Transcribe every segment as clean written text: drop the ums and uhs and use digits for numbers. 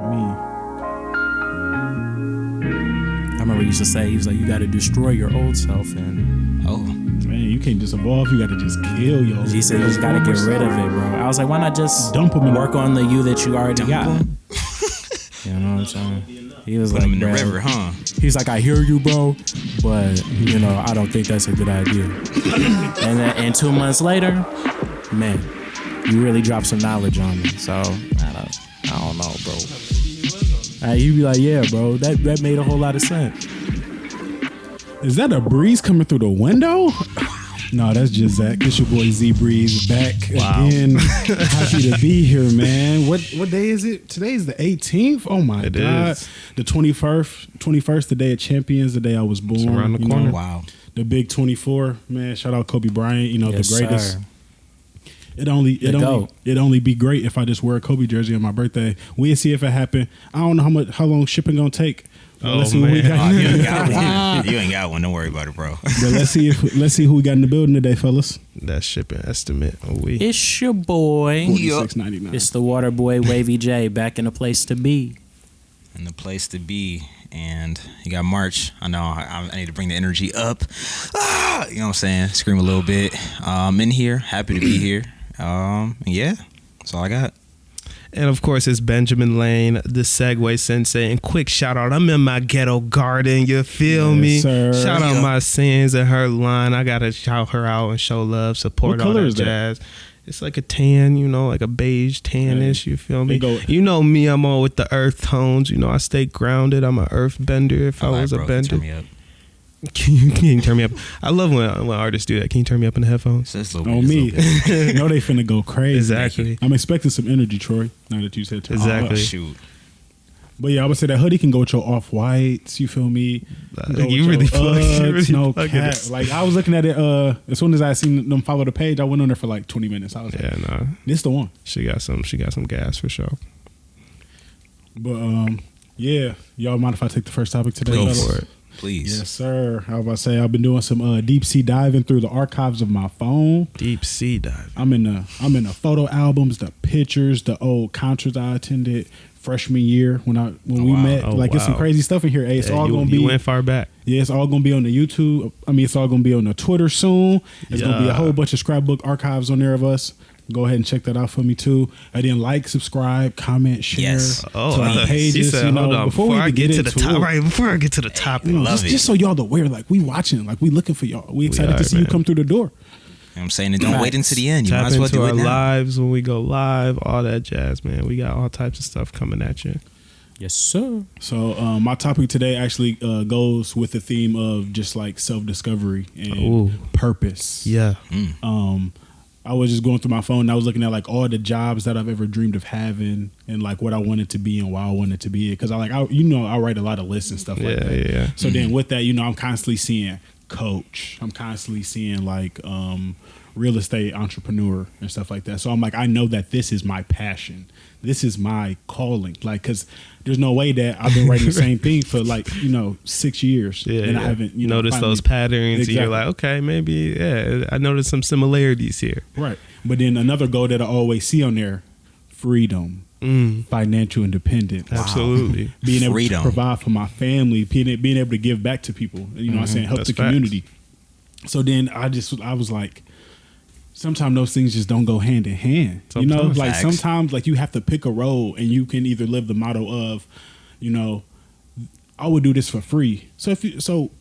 I remember he used to say, he was like, you got to destroy your old self. And man, you can't just evolve. You got to just kill your old. He said you just got to get rid of it, bro. I was like, why not just dump him and work on the you that you already got? You know what I'm saying? He was Put like, him in the bro, river, huh? He's like, I hear you, bro, but you know, I don't think that's a good idea. And 2 months later, man, you really dropped some knowledge on me. So I don't know, bro. You'd be like, yeah, bro, that made a whole lot of sense. Is that a breeze coming through the window? No, that's just Zach. It's your boy Z Breeze back again. Happy to be here, man. What day is it? Today is the 18th. Oh my God. Is. The 21st, the day of champions, the day I was born. It's around the corner. Wow. The big 24, man. Shout out Kobe Bryant. You know, Yes, the greatest. sir. It'd only be great if I just wear a Kobe jersey on my birthday. We'll see if it happen. I don't know how long shipping gonna take. Let's see who we got. you ain't got one. You ain't got one. Don't worry about it, bro. But let's see who we got in the building today, fellas. That shipping estimate. It's your boy. $46.99. It's the water boy Wavy J back in the place to be. And the place to be. And you got March. I know I need to bring the energy up. You know what I'm saying? Scream a little bit. In here. Happy to be here. Yeah. That's all I got. And of course, it's Benjamin Lane, the Segway Sensei. And quick shout out, I'm in my ghetto garden. You feel me? Sir. Shout out my sins and her line. I gotta shout her out and show love, support What all color that is that? jazz. It's like a tan, like a beige tanish. You feel me? You know me, I'm all with the earth tones. I stay grounded. I'm an earth bender. If I was a bender, turn me up. Can you turn me up? I love when artists do that. Can you turn me up in the headphones? On me. You know they finna go crazy. Exactly. I'm expecting some energy, Troy. Now that you said to Exactly. Shoot. But yeah, I would say that hoodie can go with your off-whites. You feel me? You really no plugging cap. it. Like I was looking at it. As soon as I seen them follow the page, I went on there for like 20 minutes. I was like, this the one. She got some gas for sure. But yeah, y'all mind if I take the first topic today? Please. fellas? For it. Please. Yes, sir. I was about to say I've been doing some deep sea diving through the archives of my phone. Deep sea diving. I'm in the photo albums, the pictures, the old concerts I attended freshman year when we met. It's some crazy stuff in here. Hey, it's all gonna be. You went far back. Yeah, it's all gonna be on the YouTube. It's all gonna be on the Twitter soon. There's gonna be a whole bunch of scrapbook archives on there of us. Go ahead and check that out for me too. And then subscribe, comment, share to our pages. Said, hold on, before I get to the top, before I get to the topic, just so y'all aware, we watching, we looking for y'all. We excited to see you come through the door. You know what I'm saying? And don't wait until the end. You Tap might as well into do it our now. lives when we go live, all that jazz, man. We got all types of stuff coming at you. Yes, sir. So my topic today actually goes with the theme of just self-discovery and purpose. Yeah. I was just going through my phone and I was looking at all the jobs that I've ever dreamed of having and what I wanted to be and why I wanted to be it. Because I write a lot of lists and stuff like that. Yeah. So then with that, I'm constantly seeing coach. I'm constantly seeing real estate entrepreneur and stuff like that. So I'm I know that this is my passion. This is my calling. Because there's no way that I've been writing the same thing for 6 years. And I haven't, noticed those patterns. Exactly. And you're like, okay, maybe, I noticed some similarities here. Right. But then another goal that I always see on there, freedom, financial independence. Absolutely. Being able to provide for my family, being able to give back to people, what I'm saying, help the community. So then I was like, sometimes those things just don't go hand in hand. Sometimes you have to pick a role and you can either live the motto of, I would do this for free. So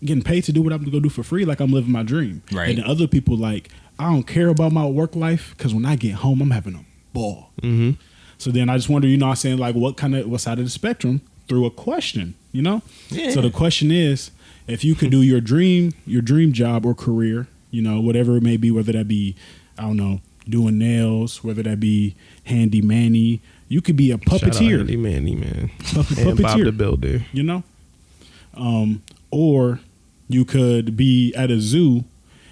getting paid to do what I'm going to go do for free, I'm living my dream. Right. And then other people I don't care about my work life because when I get home, I'm having a ball. Mm-hmm. So then I just wonder, what side of the spectrum through a question, Yeah. So the question is, if you could do your dream job or career, whatever it may be, whether that be, I don't know, doing nails, whether that be handy manny, you could be a puppeteer. Shout out handy manny, man. And Bob the Builder. Or you could be at a zoo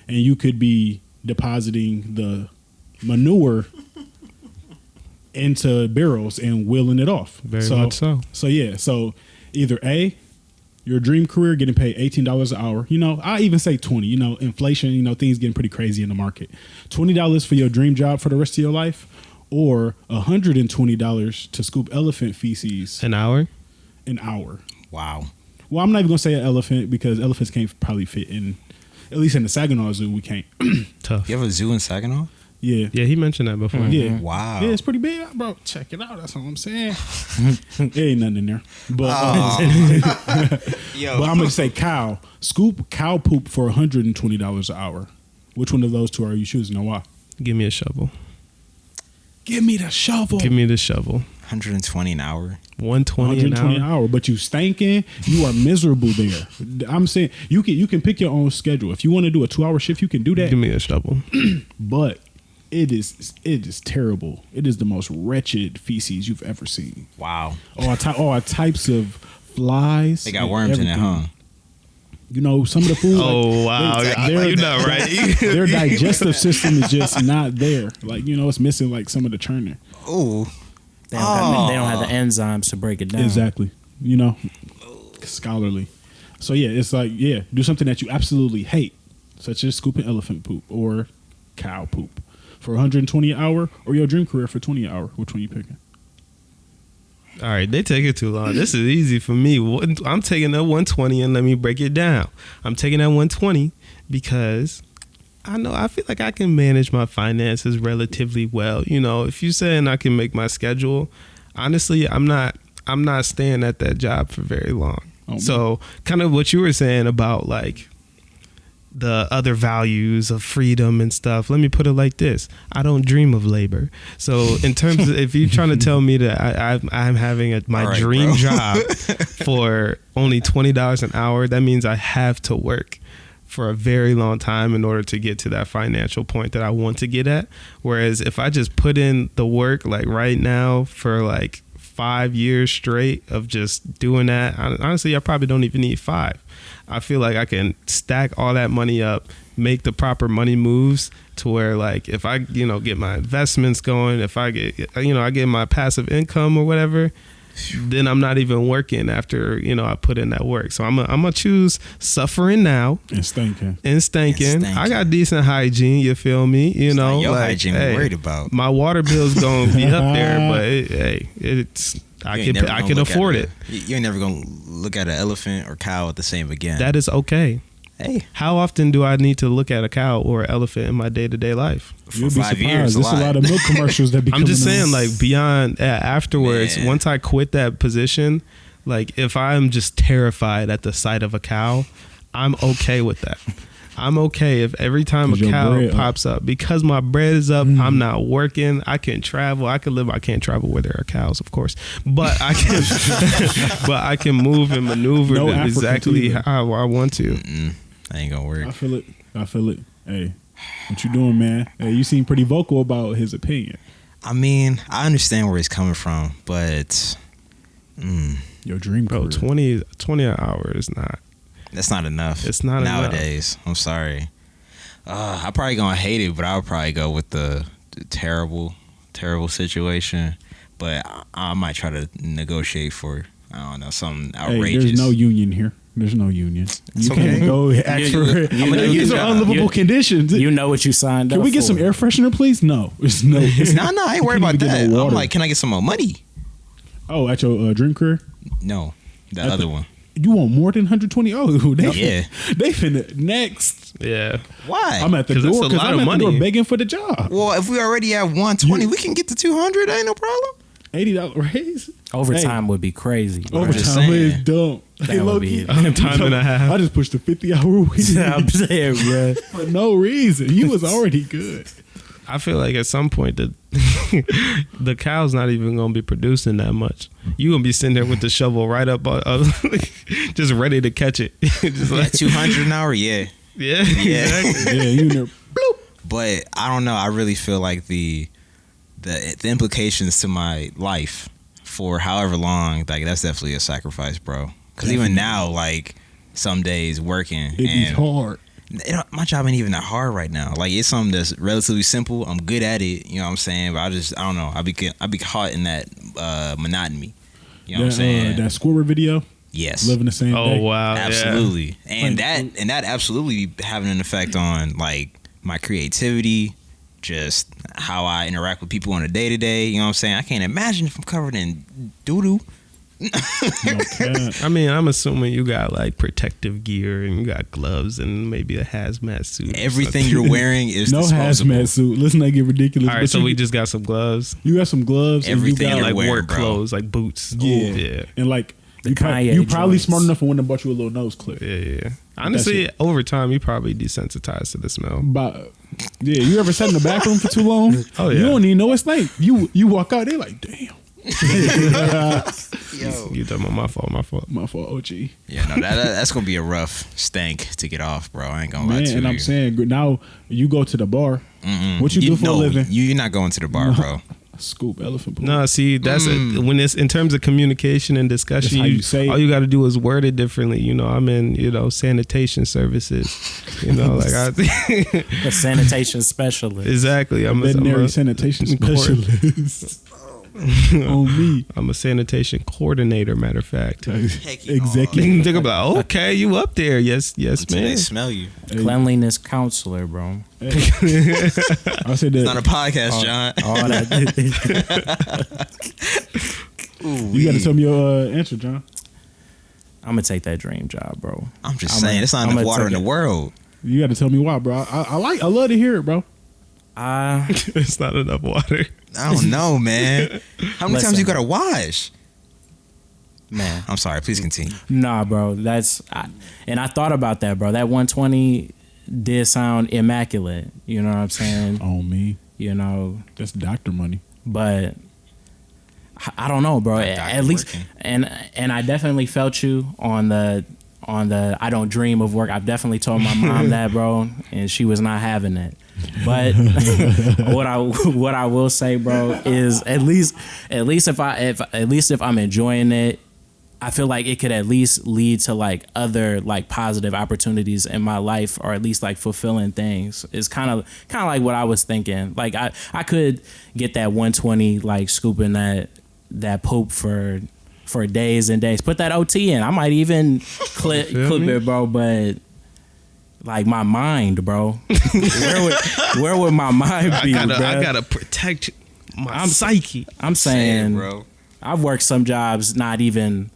and you could be depositing the manure into barrels and wheeling it off. Very much so. So yeah, so either A, your dream career getting paid $18 an hour. I even say 20. Inflation, things getting pretty crazy in the market. $20 for your dream job for the rest of your life, or $120 to scoop elephant feces An hour? an hour. Wow. Well, I'm not even gonna say an elephant because elephants can't probably fit in, at least in the Saginaw Zoo, we can't. Tough. You have a zoo in Saginaw? Yeah. Yeah, he mentioned that before. Yeah. Wow. Yeah, it's pretty big, bro. Check it out. That's all I'm saying. There ain't nothing in there. But, Yo. but I'm going to say cow. Scoop cow poop for $120 an hour. Which one of those two are you choosing and why? Give me a shovel. Give me the shovel. Give me the shovel. 120 an hour. 120 an hour. But you stinking. You are miserable there. I'm saying you can pick your own schedule. If you want to do a 2-hour shift, you can do that. Give me a shovel. But it is terrible. It is the most wretched feces you've ever seen. Wow. All types of flies. They got worms in it, huh? You know, some of the food. Oh, wow. You're not right. Their digestive system is just not there. Like, you know, it's missing like some of the churning. Ooh. They don't have the enzymes to break it down. Exactly. You know, scholarly. So yeah, it's like, yeah, do something that you absolutely hate, such as scooping elephant poop or cow poop for 120 an hour, or your dream career for 20 an hour. Which one you picking? All right, they take it too long. This is easy for me. I'm taking that 120 and let me break it down. I'm taking that 120 because I feel like I can manage my finances relatively well. You know, if you saying I can make my schedule, honestly, I'm not staying at that job for very long. Oh, so kind of what you were saying about like the other values of freedom and stuff. Let me put it like this. I don't dream of labor. So in terms of, if you're trying to tell me that I'm having my dream job for only $20 an hour, that means I have to work for a very long time in order to get to that financial point that I want to get at. Whereas if I just put in the work like right now for like 5 years straight of just doing that, honestly, I probably don't even need 5. I feel like I can stack all that money up, make the proper money moves to where like if I, get my investments going, if I get, I get my passive income or whatever, then I'm not even working after, I put in that work. So I'm gonna choose suffering now and stinking. I got decent hygiene, you feel me? Your hygiene we're worried about. My water bill's gonna be up there, but I can afford it. You ain't never gonna look at an elephant or cow the same again. That is okay. Hey, how often do I need to look at a cow or an elephant in my day-to-day life? You'll be 5 years. There's a lot of milk commercials that be I'm just saying, like, beyond afterwards, man. Once I quit that position, like, if I'm just terrified at the sight of a cow, I'm okay with that. I'm okay if every time a cow pops up, because my bread is up, I'm not working, I can travel, I can live. I can't travel where there are cows, of course, but I can but I can move and maneuver exactly how I want to. That ain't gonna work. I feel it. Hey, what you doing, man? Hey, you seem pretty vocal about his opinion. I mean, I understand where he's coming from, but your dream career. 20 an hour is not. That's not enough. It's not nowadays. Enough. I'm sorry. I'm probably gonna hate it, but I'll probably go with the terrible situation. But I might try to negotiate for, I don't know, something outrageous. Hey, there's no union here. There's no union. You okay. can't go ask for it. These are unlivable conditions. You know what you signed up for. Can we get some air freshener, please? No. No, I ain't worried about that. I'm like, can I get some more money? Oh, at your dream career? No, the other one. You want more than 120? Oh, they finna next. Yeah. Why? I'm at the door because I'm at the door begging for the job. Well, if we already have 120, we can get to 200. Ain't no problem. $80 raise. Overtime would be crazy. Overtime is dumb. That would be time and a half. I just pushed a 50-hour week. I'm saying, bro. For no reason. You was already good. I feel like at some point the cow's not even gonna be producing that much. You gonna be sitting there with the shovel right up, just ready to catch it. Just like 200 an hour, yeah, exactly. Yeah, you know, bloop. But I don't know. I really feel like the implications to my life for however long, like that's definitely a sacrifice, bro. Because even now, like some days working, it's hard. My job ain't even that hard right now. Like it's something that's relatively simple. I'm good at it. You know what I'm saying? But I don't know. I be caught in that monotony. You know what I'm saying? That Squidward video. Yes. Living the same day. Oh wow. Absolutely. Yeah. And that absolutely having an effect on like my creativity, just how I interact with people on a day to day. You know what I'm saying? I can't imagine if I'm covered in doo doo. I mean, I'm assuming you got like protective gear and you got gloves and maybe a hazmat suit. Everything you're wearing is no disposable. hazmat suit. Let's not get ridiculous. All right, so we just got some gloves. You got some gloves. Everything and you got, like wearing, work bro. clothes, like boots. Yeah. Yeah. And like you Kanye probably joints. smart enough and went and bought you a little nose clip. Yeah. Honestly, over time, you probably desensitized to the smell. But yeah, you ever sat in the bathroom for too long? Oh, yeah. You don't even know it's like you walk out, they like, damn. Yo. You talking about my fault? My fault, OG. Yeah, no, that's gonna be a rough stank to get off, bro. I ain't gonna lie Man, to you. and I'm saying now you go to the bar. What you do for a living? You're not going to the bar, bro. Scoop elephant poop. No, see, that's when it's in terms of communication and discussion. That's how you say it. all you got to do is word it differently. You know, I'm in sanitation services. You know, like A sanitation specialist. exactly. I'm Veterinary sanitation specialist. On me. I'm a sanitation coordinator. Matter of fact. Executive. Think about okay, you up there? Yes, Until man. they smell you. Cleanliness counselor, bro. I said that. It's not a podcast, John. All that. You got to tell me your answer, John. I'm gonna take that dream job, bro. I'm just saying, it's not enough water in the world. You got to tell me why, bro. I love to hear it, bro. It's not enough water. I don't know, man. How many times Listen. you gotta wash? Man, I'm sorry. Please continue. nah, bro. And I thought about that, bro. That 120 did sound immaculate. You know what I'm saying? On me. You know, That's doctor money. but I don't know, bro. That doctor At least, working. and I definitely felt you on the I don't dream of work. I've definitely told my mom that, bro, and she was not having it. But what I will say, bro, is at least if I'm enjoying it, I feel like it could at least lead to like other like positive opportunities in my life, or at least like fulfilling things. It's kind of like what I was thinking. Like I could get that 120 like scooping that poop for days and days. Put that OT in. I might even clip it, bro. But like my mind, bro. where would my mind be? I bro? gotta protect my psyche. I'm saying, bro. I've worked some jobs not even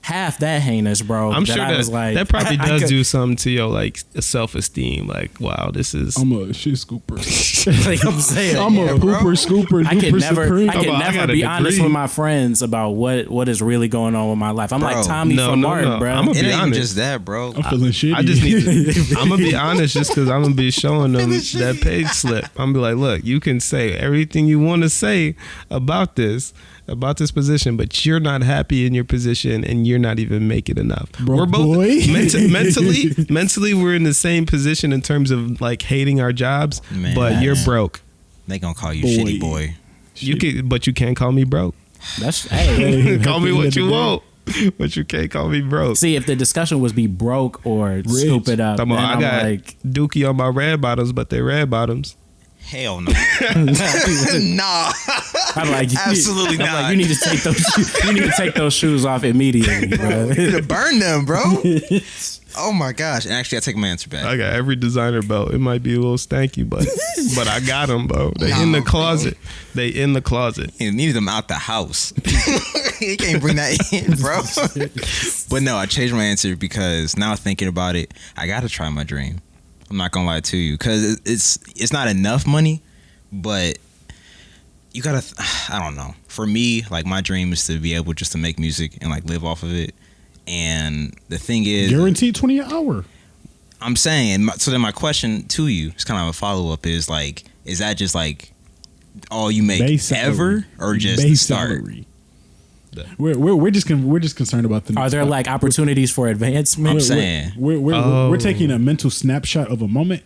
half that heinous, bro. I'm sure I was like, that probably I does could- do something to your like self-esteem. Like, wow, this is. I'm a shit scooper. like I'm saying, I'm a pooper scooper. I could duper never, supreme. I could I never got a be honest degree. with my friends about what is really going on with my life. I'm Bro, like Tommy from Martin, bro. I'm gonna It be ain't even honest. just that, bro. I'm feeling shitty. I just need. I'm gonna be honest, just because I'm gonna be showing them that page slip. I'm gonna be like, look, you can say everything you want to say about this position, but you're not happy in your position, and you're not even making enough. Broke We're both boy. mentally, we're in the same position in terms of like hating our jobs, Man. but you're broke. They gonna call you Boy. shitty boy. But you can't call me broke. That's hey. Hey, Call me at what the you end of want, but you can't call me broke. See, if the discussion was be broke or scoop it up, Come then on, I I'm got like, dookie on my red bottoms, but they're red bottoms. Hell no. Nah. I'm like, Absolutely I'm not. like, you need to take those. You need to take those shoes off immediately, bro. To burn them, bro. Oh my gosh. And actually, I take my answer back. I got every designer belt. It might be a little stanky, but I got them, bro. They in the Nah, closet. They in the closet. You needed them out the house. You can't bring that in, bro. But no, I changed my answer because now thinking about it, I gotta try my dream. I'm not gonna lie to you, because it's not enough money, but you gotta. I don't know. For me, like my dream is to be able just to make music and like live off of it. And the thing is, Guaranteed 20 an hour. I'm saying. So then my question to you, it's kind of a follow up, is like, is that just like all you make Base ever, salary. or just the Base start? salary. We're just concerned about the. Are there like opportunities for advancement? I'm saying. We're taking a mental snapshot of a moment.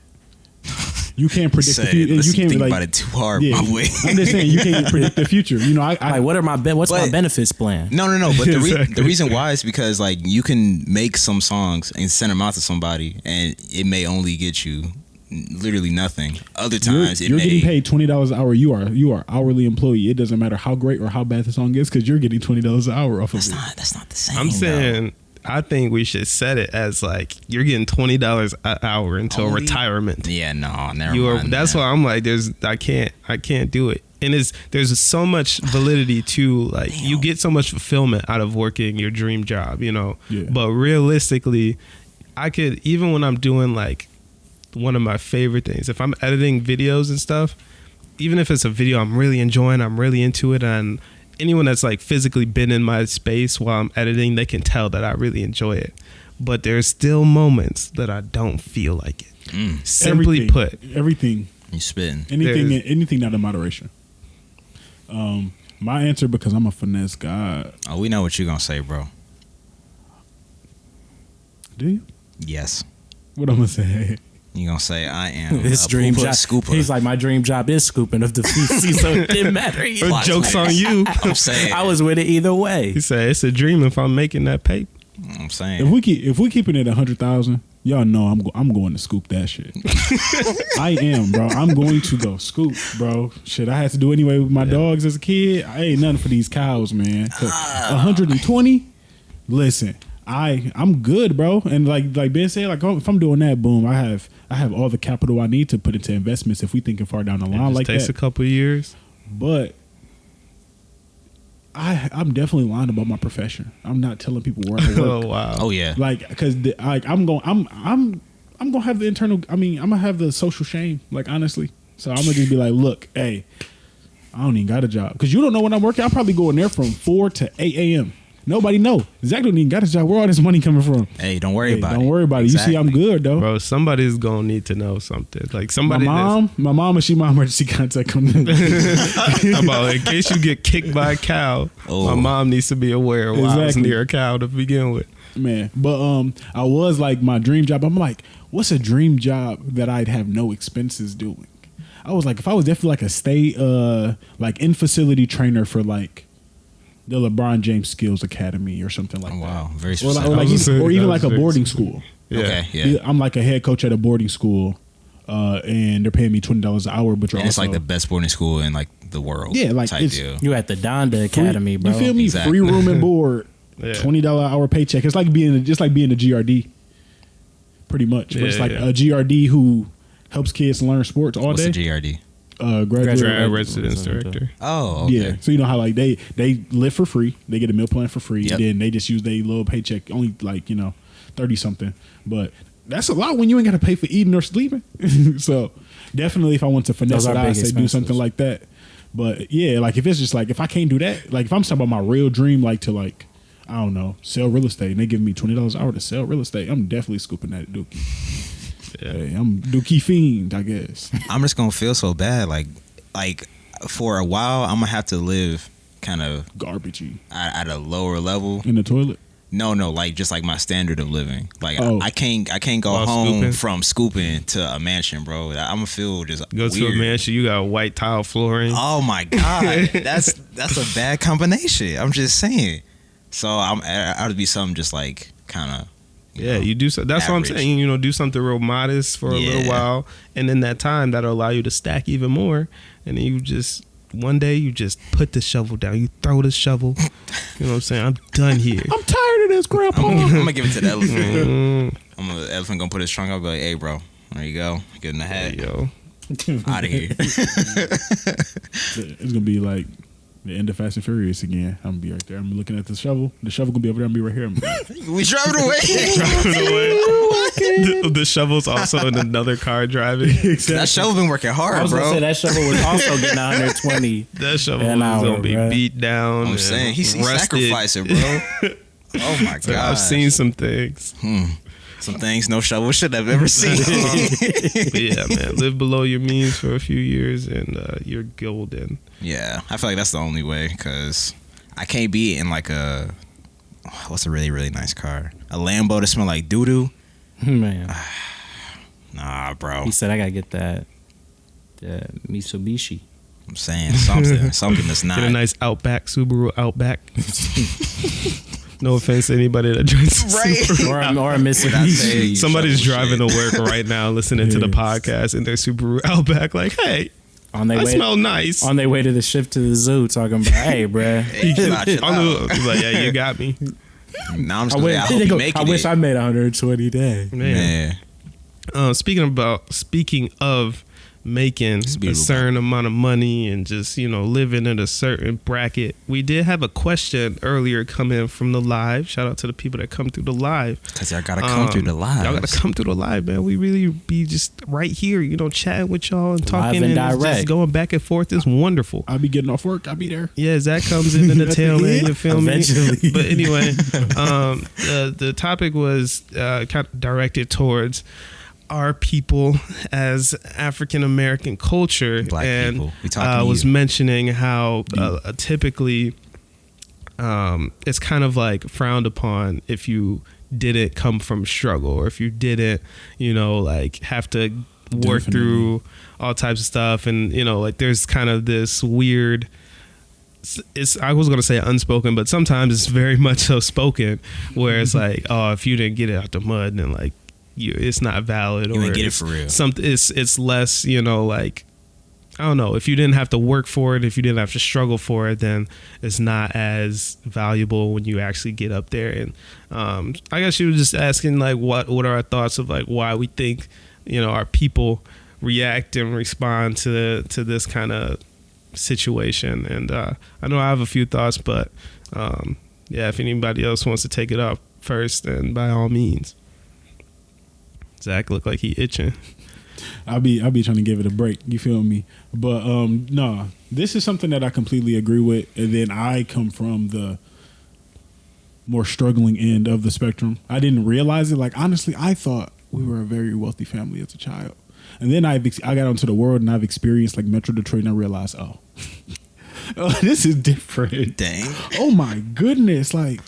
You can't predict the Say, future. You listen, can't think like, about it too hard, yeah, my way. I'm just saying you can't predict the future. You know, I Like, what's my But- benefits plan? No. But Exactly. the reason why is because like you can make some songs and send them out to somebody, and it may only get you literally nothing. Other times you're it may. getting paid $20 an hour. You are hourly employee. It doesn't matter how great or how bad the song is because you're getting $20 an hour off of it. That's not the same. I'm though. saying I think we should set it as like you're getting $20 an hour until retirement. Yeah, no, never mind. That's why I'm like, I can't do it. And there's so much validity to like you get so much fulfillment out of working your dream job, you know. Yeah. But realistically, I could, even when I'm doing like one of my favorite things, if I'm editing videos and stuff, even if it's a video I'm really enjoying, I'm really into it, and anyone that's like physically been in my space while I'm editing, they can tell that I really enjoy it. But there's still moments that I don't feel like it. Simply put, everything you spitting. Anything not in moderation. My answer, because I'm a finesse guy. Oh, we know what you're gonna say, bro. Do you? Yes. What I'm gonna say? You gonna say I am His a dream job. scooper. He's like, my dream job is scooping of the feces, so it didn't matter. Joke's on you. I'm saying. I was with it either way. He said it's a dream if I'm making that paper. I'm saying. If we keeping it 100,000, y'all know I'm going to scoop that shit. I am, bro. I'm going to go scoop, bro. Shit, I had to do anyway with my dogs as a kid. I ain't nothing for these cows, man. 120. Listen, I'm good, bro. And like Ben said, like if I'm doing that, boom, I have all the capital I need to put into investments if we thinking far down the line like that. It takes a couple of years, but I'm definitely lying about my profession. I'm not telling people where I work. Oh wow. Oh yeah. Like, because I'm gonna have the internal. I mean, I'm gonna have the social shame. Like, honestly, so I'm gonna just be like, look, hey, I don't even got a job because you don't know when I'm working. I'm probably going there from 4 to 8 a.m. Nobody know. Zach don't even got a job. Where all this money coming from? Hey, don't worry about it. Don't worry about it. Exactly. You see, I'm good though. Bro, somebody's gonna need to know something. Like somebody. My mom, she my emergency contact. About in case you get kicked by a cow, my mom needs to be aware while I was near a cow to begin with. Man, but I was like, my dream job. I'm like, what's a dream job that I'd have no expenses doing? I was like, if I was definitely like a state like in facility trainer for like the LeBron James Skills Academy or something like that. Wow, very specific. Or even like a boarding school. Yeah. Okay, yeah. I'm like a head coach at a boarding school, and they're paying me $20 an hour. But it's like the best boarding school in like the world. Yeah, like type deal. You at the Donda Academy, bro. You feel me? Exactly. Free room and board, $20 an hour paycheck. It's like being a GRD, pretty much. But it's like a GRD who helps kids learn sports all What's day. the GRD? Graduate residence director. Oh, okay. Yeah. So you know how like they live for free, they get a meal plan for free, Yep. and then they just use their little paycheck, only like 30 something. But that's a lot when you ain't got to pay for eating or sleeping. So definitely, if I want to finesse Those it, are I'd big say do expenses. something like that. But yeah, like if it's just like if I can't do that, like if I'm talking about my real dream, like to like I don't know, sell real estate, and they give me $20 an hour to sell real estate, I'm definitely scooping that dookie. Yeah, hey, I'm dookie fiend, I guess. I'm just gonna feel so bad. Like for a while, I'm gonna have to live kind of Garbagey at a lower level. in the toilet. No, like just like my standard of living. Like Oh. I can't go While home scooping? from scooping to a mansion, bro. I'm gonna feel just Go to a weird. mansion, you got white tile flooring. Oh my god, that's a bad combination. I'm just saying. So I would be something just like kind of. Yeah, you do so. That's average. what I'm saying. Do something real modest for a little while, and in that time, that'll allow you to stack even more. And then you just one day you just put the shovel down. You throw the shovel. You know what I'm saying? I'm done here. I'm tired of this, Grandpa. I'm gonna give it to the elephant. The elephant gonna put his trunk up. Be like, hey, bro, there you go. Get in the hat. Yo, Out of here. It's gonna be like the end of Fast and Furious again. I'm gonna be right there. I'm looking at the shovel. The shovel gonna be over there. I'm gonna be right here. I'm gonna be We driving away. the shovel's also in another car driving. That shovel been working I hard, was gonna bro. say that shovel was also getting 120. That shovel An is hour, gonna be bruh. beat down. I'm and saying he rusted. sacrificed it, bro. Oh my So god. I've seen some things. some things no shovel should have ever seen. But yeah, man, live below your means for a few years and you're golden. Yeah, I feel like that's the only way because I can't be in like what's a really really nice car? A Lambo that smell like doo doo. Man, Nah, bro. he said I gotta get that Mitsubishi. I'm saying something that's not. Get a nice Outback, Subaru Outback. No offense to anybody that drives a Right. Subaru. or a Mitsubishi. Somebody's shovel driving shit. to work right now listening to the podcast in their Subaru Outback like, hey, On their I way, smell nice. on their way to the shift to the zoo, talking about, hey, bruh. Hey, chill out, chill On out. the, like, yeah, you got me. Now I'm just gonna say, I hope you make it. I wish I made 120 days. Man. Speaking of making a certain amount of money and just, living in a certain bracket, we did have a question earlier come in from the live. Shout out to the people that come through the live, because y'all gotta come through the live. Y'all gotta come through the live, man. We really be just right here, chatting with y'all and talking and just going back and forth. It's wonderful. I'll be getting off work. I'll be there. Yeah, Zach comes in the tail end. You feel Eventually. me? But anyway, the topic was kind of directed towards our people as African American culture. Black and people. We talking to was you. mentioning how typically it's kind of like frowned upon if you didn't come from struggle, or if you didn't like have to work through all types of stuff, and like there's kind of this weird, I was going to say unspoken, but sometimes it's very much so spoken, where it's like, oh, if you didn't get it out the mud, then like it's not valid, You or ain't get it for real. It's less, like, I don't know, if you didn't have to work for it, if you didn't have to struggle for it, then it's not as valuable when you actually get up there. And I guess you were just asking like what are our thoughts of like why we think our people react and respond to this kind of situation. And I know I have a few thoughts, but if anybody else wants to take it up first, then by all means. Zach look like he itching. I'll be trying to give it a break. You feel me? But no, this is something that I completely agree with. And then I come from the more struggling end of the spectrum. I didn't realize it. Like, honestly, I thought we were a very wealthy family as a child. And then I got onto the world and I've experienced like Metro Detroit, and I realized, oh, this is different. Dang. Oh my goodness. Like,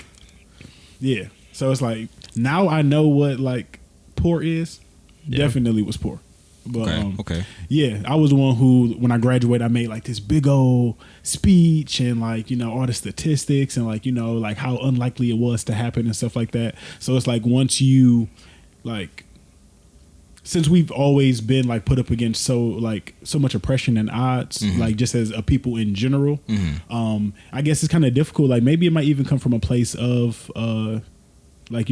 yeah. So it's like, now I know what like poor is. Yeah. Definitely was poor. But Okay. yeah, I was the one who, when I graduated, I made like this big old speech and like, all the statistics and like, like how unlikely it was to happen and stuff like that. So it's like, once you like, since we've always been like put up against so much oppression and odds, like just as a people in general, I guess it's kind of difficult. Like maybe it might even come from a place of like,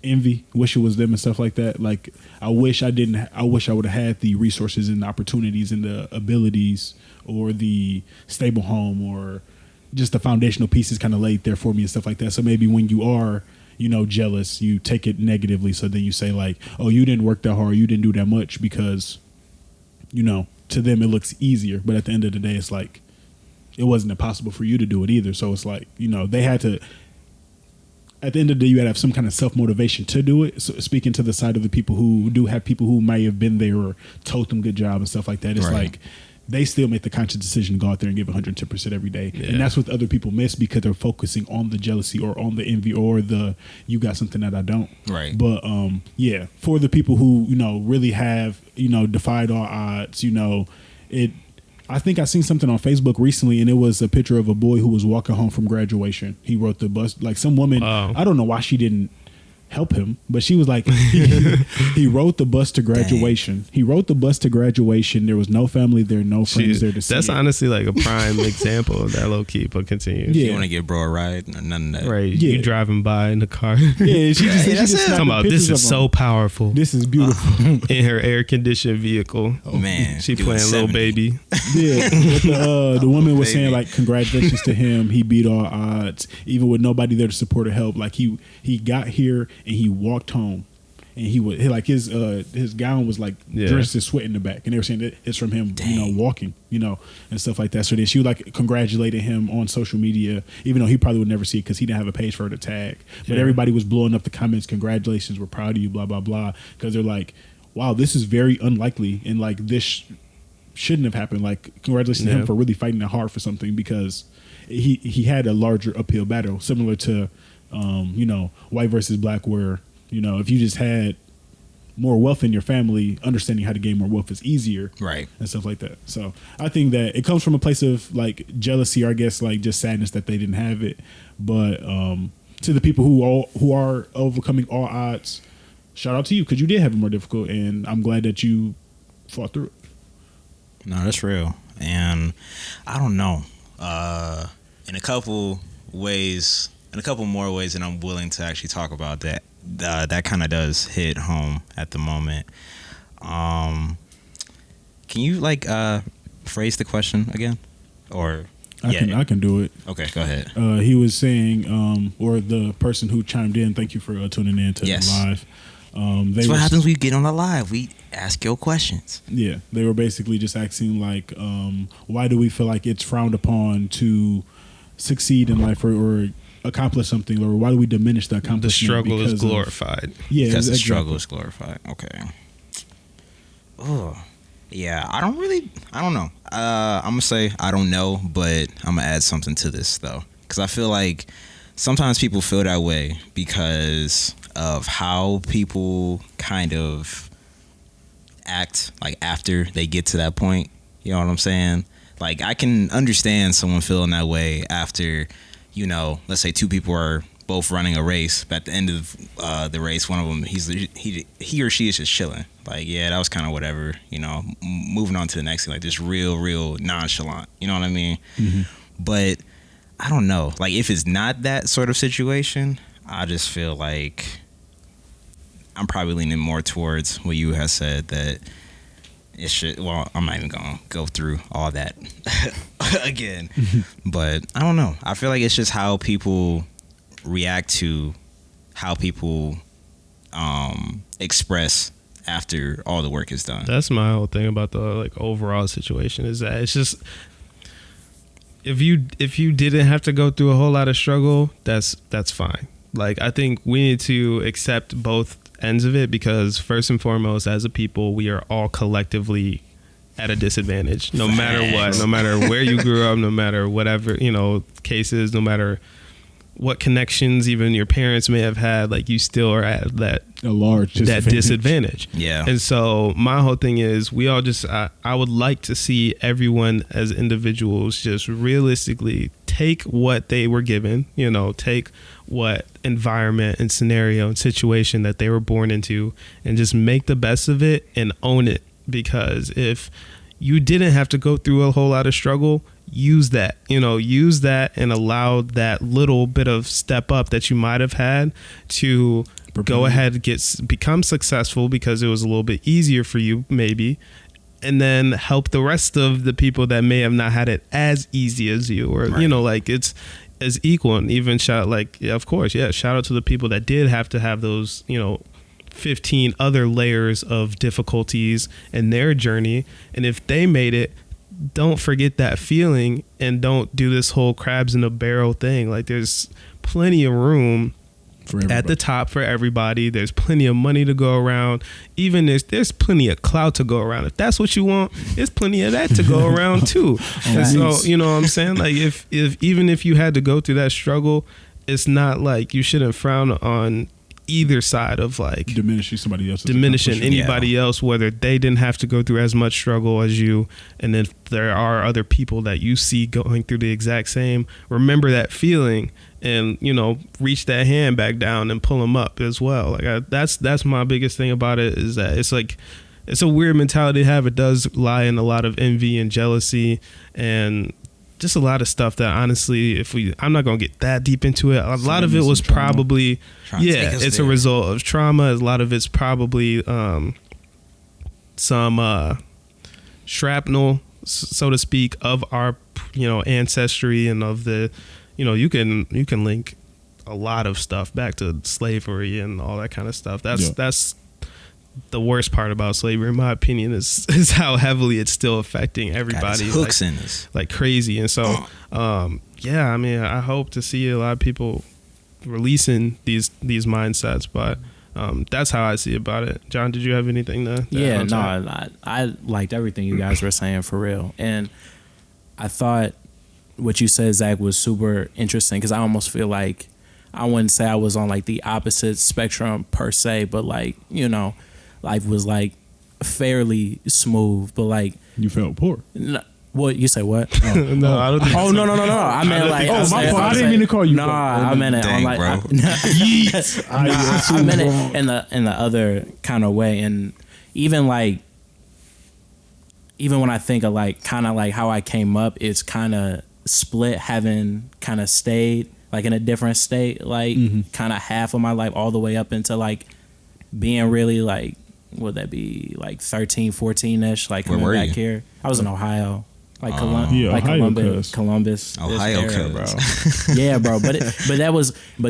envy, wish it was them and stuff like that. Like I wish I would have had the resources and the opportunities and the abilities or the stable home or just the foundational pieces kind of laid there for me and stuff like that. So maybe when you are, jealous, you take it negatively. So then you say like, oh, you didn't work that hard, you didn't do that much, because, to them it looks easier. But at the end of the day, it's like, it wasn't impossible for you to do it either. So it's like, they had to, at the end of the day, you got to have some kind of self-motivation to do it. So speaking to the side of the people who do have people who may have been there or told them good job and stuff like that, it's like they still make the conscious decision to go out there and give 110% every day. Yeah. And that's what other people miss, because they're focusing on the jealousy or on the envy or the, you got something that I don't. Right. But for the people who, really have, defied all odds, I think I seen something on Facebook recently, and it was a picture of a boy who was walking home from graduation. He rode the bus, like some woman. I don't know why she didn't help him, but she was like, he rode the bus to graduation. Dang. He rode the bus to graduation. There was no family there, no friends there to see. That's honestly like a prime example of that, low key, but continue. Yeah. You want to give bro a ride? None of that. Right. Yeah. You driving by in the car. Yeah, she just talking about, this is so powerful. This is beautiful. In her air conditioned vehicle. Oh man. She playing 70. Little Baby. Yeah. The woman was saying like, congratulations to him. He beat all odds, even with nobody there to support or help. Like he got here and he walked home, and his gown was like drenched in sweat in the back, and they were saying that it's from him, walking, and stuff like that. So then she like congratulated him on social media, even though he probably would never see it because he didn't have a page for her to tag. But everybody was blowing up the comments, congratulations, we're proud of you, blah blah blah, because they're like, wow, this is very unlikely, and like this shouldn't have happened. Like, congratulations to him for really fighting that hard for something, because he had a larger uphill battle, similar to white versus black, where if you just had more wealth in your family, understanding how to gain more wealth is easier, right, and stuff like that. So I think that it comes from a place of like jealousy, or I guess like just sadness that they didn't have it. But to the people who are overcoming all odds, shout out to you, because you did have it more difficult, and I'm glad that you fought through it. No, that's real. And I don't know, in a couple ways, in a couple more ways that I'm willing to actually talk about that. That kind of does hit home at the moment. Can you like phrase the question again, or I can do it. Okay, go ahead. He was saying, or the person who chimed in. Thank you for tuning in to the live. That's what happens when you get on the live. We ask your questions. Yeah, they were basically just asking like, why do we feel like it's frowned upon to succeed in life or accomplish something, or why do we diminish the accomplishment? The struggle is glorified. Because the struggle is glorified. Okay. Oh, yeah. I don't know. I'm gonna say I don't know, but I'm gonna add something to this though, because I feel like sometimes people feel that way because of how people kind of act like after they get to that point. You know what I'm saying? Like, I can understand someone feeling that way after, you know, let's say two people are both running a race, but at the end of the race, one of them, he or she is just chilling. Like, yeah, that was kind of whatever, you know, moving on to the next thing, like just real nonchalant. You know what I mean? Mm-hmm. But I don't know. Like, if it's not that sort of situation, I just feel like I'm probably leaning more towards what you have said, that it should. Well, I'm not even gonna go through all that again, but I don't know. I feel like it's just how people react to how people express after all the work is done. That's my whole thing about the like overall situation, is that it's just, if you didn't have to go through a whole lot of struggle, that's fine. Like, I think we need to accept both ends of it, because first and foremost, as a people, we are all collectively at a disadvantage, no matter what, no matter where you grew up, no matter whatever, you know, cases, no matter what connections even your parents may have had, like, you still are at that disadvantage. Yeah. And so my whole thing is, we all just, I would like to see everyone as individuals just realistically take what they were given, you know, take what environment and scenario and situation that they were born into, and just make the best of it and own it. Because if you didn't have to go through a whole lot of struggle, use that and allow that little bit of step up that you might have had to go ahead and become successful, because it was a little bit easier for you maybe, and then help the rest of the people that may have not had it as easy as you, or right. You know, like, it's as equal. And even shout out to the people that did have to have those, you know, 15 other layers of difficulties in their journey, and if they made it, don't forget that feeling, and don't do this whole crabs in a barrel thing. Like, there's plenty of room at the top for everybody. There's plenty of money to go around. Even there's plenty of clout to go around. If that's what you want, there's plenty of that to go around too. And so, you know what I'm saying? Like, if even if you had to go through that struggle, it's not like you shouldn't frown on either side of, like, diminishing anybody else, whether they didn't have to go through as much struggle as you. And if there are other people that you see going through the exact same, remember that feeling, and, you know, reach that hand back down and pull them up as well. Like, that's my biggest thing about it, is that it's like, it's a weird mentality to have. It does lie in a lot of envy and jealousy, and just a lot of stuff that, honestly, I'm not going to get that deep into it. A lot of it was probably, it's a result of trauma. A lot of it's probably some shrapnel, so to speak, of our, you know, ancestry, and of the, you know, you can link a lot of stuff back to slavery and all that kind of stuff. That's the worst part about slavery, in my opinion, is how heavily it's still affecting everybody. Hooks in this, like crazy. And so, I mean, I hope to see a lot of people releasing these mindsets, but that's how I see about it. John, did you have anything to add? I liked everything you guys were saying, for real. And I thought what you said, Zach, was super interesting, because I almost feel like, I wouldn't say I was on, like, the opposite spectrum per se, but, like, you know, life was, like, fairly smooth, but, like, you felt poor. No, what you say? What? No, I don't think. Oh, no. I meant, like, my fault. I didn't mean to call you. No, I meant it. Dang, like, bro. I meant it in the other kind of way, and even when I think of, like, kind of like how I came up, it's kind of split, having kind of stayed like in a different state, like kind of half of my life all the way up into like being really like, would that be like 13, 14-ish, like coming back here. I was in Ohio. Like, Columbus, Ohio, area, bro. Yeah, bro. But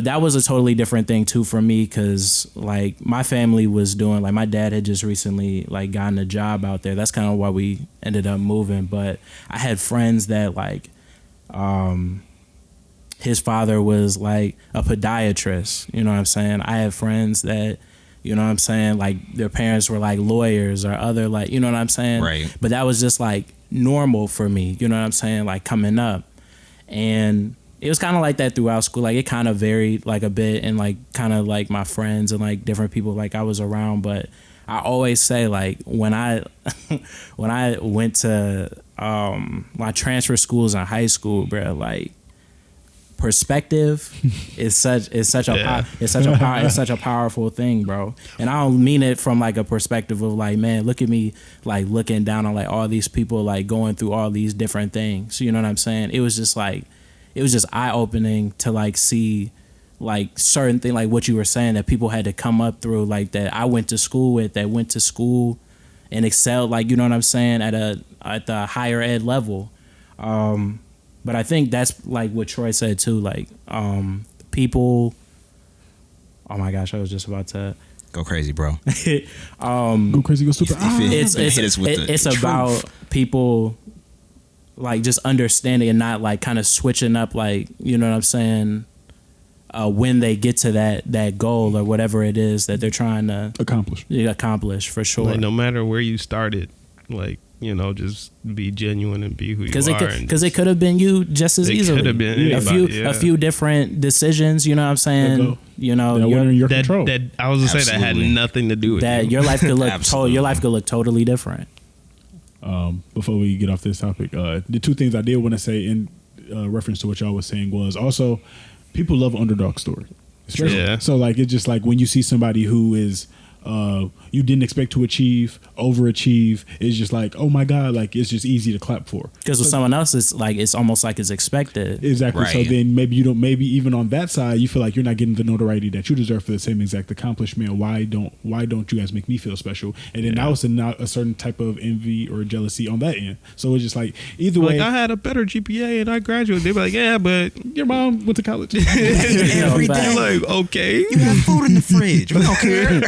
that was a totally different thing too for me, because like my family was doing, like my dad had just recently like gotten a job out there. That's kind of why we ended up moving. But I had friends that like, his father was like a podiatrist. You know what I'm saying? I had friends that, you know what I'm saying, like their parents were like lawyers or other, like, you know what I'm saying? Right. But that was just like normal for me, you know what I'm saying, like coming up. And it was kind of like that throughout school. Like it kind of varied like a bit, and like kind of like my friends and like different people like I was around. But I always say, like, when I went to my transfer schools in high school, bro, like perspective is such a powerful thing, bro. And I don't mean it from like a perspective of like, man, look at me like looking down on like all these people like going through all these different things. You know what I'm saying? It was just eye opening to like see like certain thing, like what you were saying, that people had to come up through, like that I went to school with, that went to school and excelled, like, you know what I'm saying, at the higher ed level. But I think that's like what Troy said too, like people. Oh my gosh, I was just about to go crazy, bro. Go crazy, go stupid. It's about people like just understanding and not like kind of switching up, like, you know what I'm saying, when they get to that goal or whatever it is that they're trying to accomplish, for sure. Like, no matter where you started, like, you know, just be genuine and be who you are. Because it could have been you just as easily. Could have been a few different decisions. You know what I'm saying? You know, that were in your control. That I was gonna say that had nothing to do with that. You. Your life could look totally different. Before we get off this topic, the two things I did want to say in reference to what y'all was saying was also, people love underdog story. Yeah. So like, it's just like when you see somebody who is you didn't expect to overachieve, it's just like, oh my God, like it's just easy to clap for. Because with someone else, it's like, it's almost like it's expected. Exactly. Right. So then maybe even on that side, you feel like you're not getting the notoriety that you deserve for the same exact accomplishment. Why don't you guys make me feel special? And then now it's a certain type of envy or jealousy on that end. So it's just like, either way, I had a better GPA and I graduated. They be like, yeah, but your mom went to college. Every day. Like, okay, you have food in the fridge. We don't care.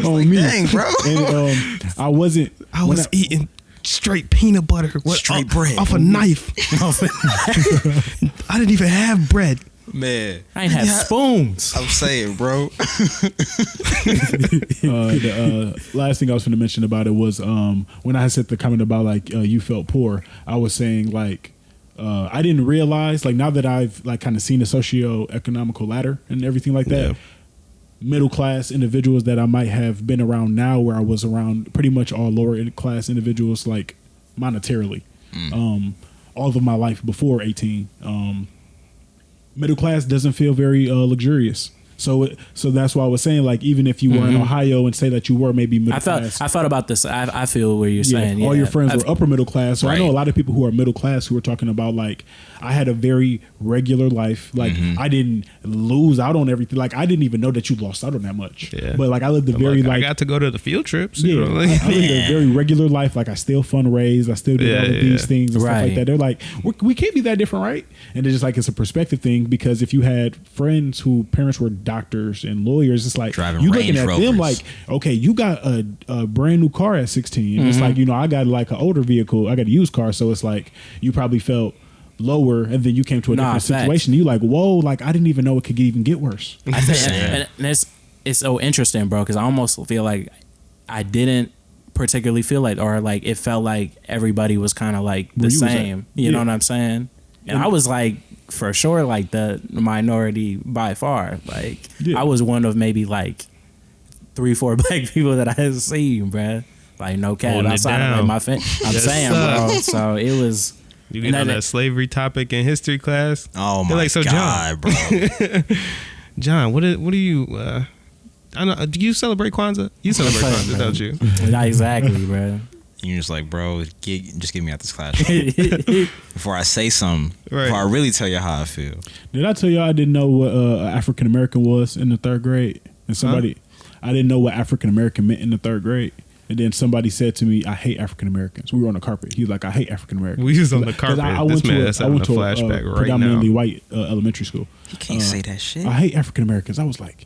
On me. Dang, bro. And I was eating straight peanut butter, straight bread off a knife. I didn't even have bread. Man, I ain't have spoons. I'm saying, bro. The last thing I was going to mention about it was when I said the comment about like you felt poor, I was saying like I didn't realize, like, now that I've like kind of seen the socio-economical ladder and everything like that. Yeah. Middle class individuals that I might have been around now, where I was around pretty much all lower class individuals, like monetarily, all of my life before 18. Middle class doesn't feel very luxurious. So that's why I was saying, like, even if you were in Ohio and say that you were maybe middle class. I thought about this. I feel where you're saying. All your friends were upper middle class. So I know a lot of people who are middle class who are talking about, like, I had a very regular life. Like, I didn't lose out on everything. Like, I didn't even know that you lost out on that much. Yeah. But, like, I lived a very, I got to go to the field trips. I lived a very regular life. Like, I still fundraised. I still did all of these things and stuff like that. They're like, we can't be that different, right? And it's just like, it's a perspective thing, because if you had friends who parents were doctors and lawyers, it's like, driving you looking at Range them Rovers. like, okay, you got a brand new car at 16. It's like, you know, I got like an older vehicle. I got a used car. So it's like, you probably felt lower, and then you came to a different situation. You like, whoa, like, I didn't even know it could even get worse. I think, and it's so interesting, bro, because I almost feel like I didn't particularly feel like, or like it felt like everybody was kind of like the same. You know what I'm saying? And I was like, for sure, like the minority by far. Like, I was one of maybe like 3-4 black people that I had seen, bruh. Like, no cap, outside of like my family. I'm saying, bro. So it was. You get on that slavery topic in history class. Oh my like, so God, bro. John, what do you? I know. Do you celebrate Kwanzaa? You celebrate Kwanzaa, don't you? Not exactly, bro. And you're just like, bro, just get me out this classroom before I say something. Right. Before I really tell you how I feel. Did I tell you I didn't know what African American was in the 3rd grade? And I didn't know what African American meant in the 3rd grade. And then somebody said to me, I hate African Americans. We were on the carpet. He was like, I hate African Americans. We was on the carpet. This man is having a flashback right now. Predominantly white elementary school. You can't say that shit. I hate African Americans. I was like,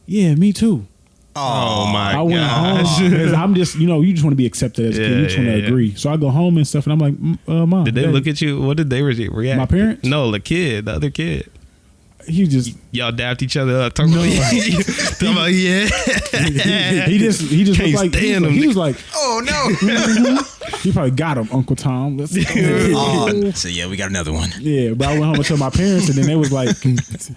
yeah, me too. Oh my I went home because I'm just, you just want to be accepted as a kid. You just want to agree. So I go home and stuff, and I'm like, Mom. Did they look at you? What did they react? My parents? No, the other kid. He just y'all dapped each other up. Talking about yeah. he just looked like he was like, oh no. He probably got him, Uncle Tom. Let's go. So yeah, we got another one. Yeah, but I went home and told my parents, and then they was like,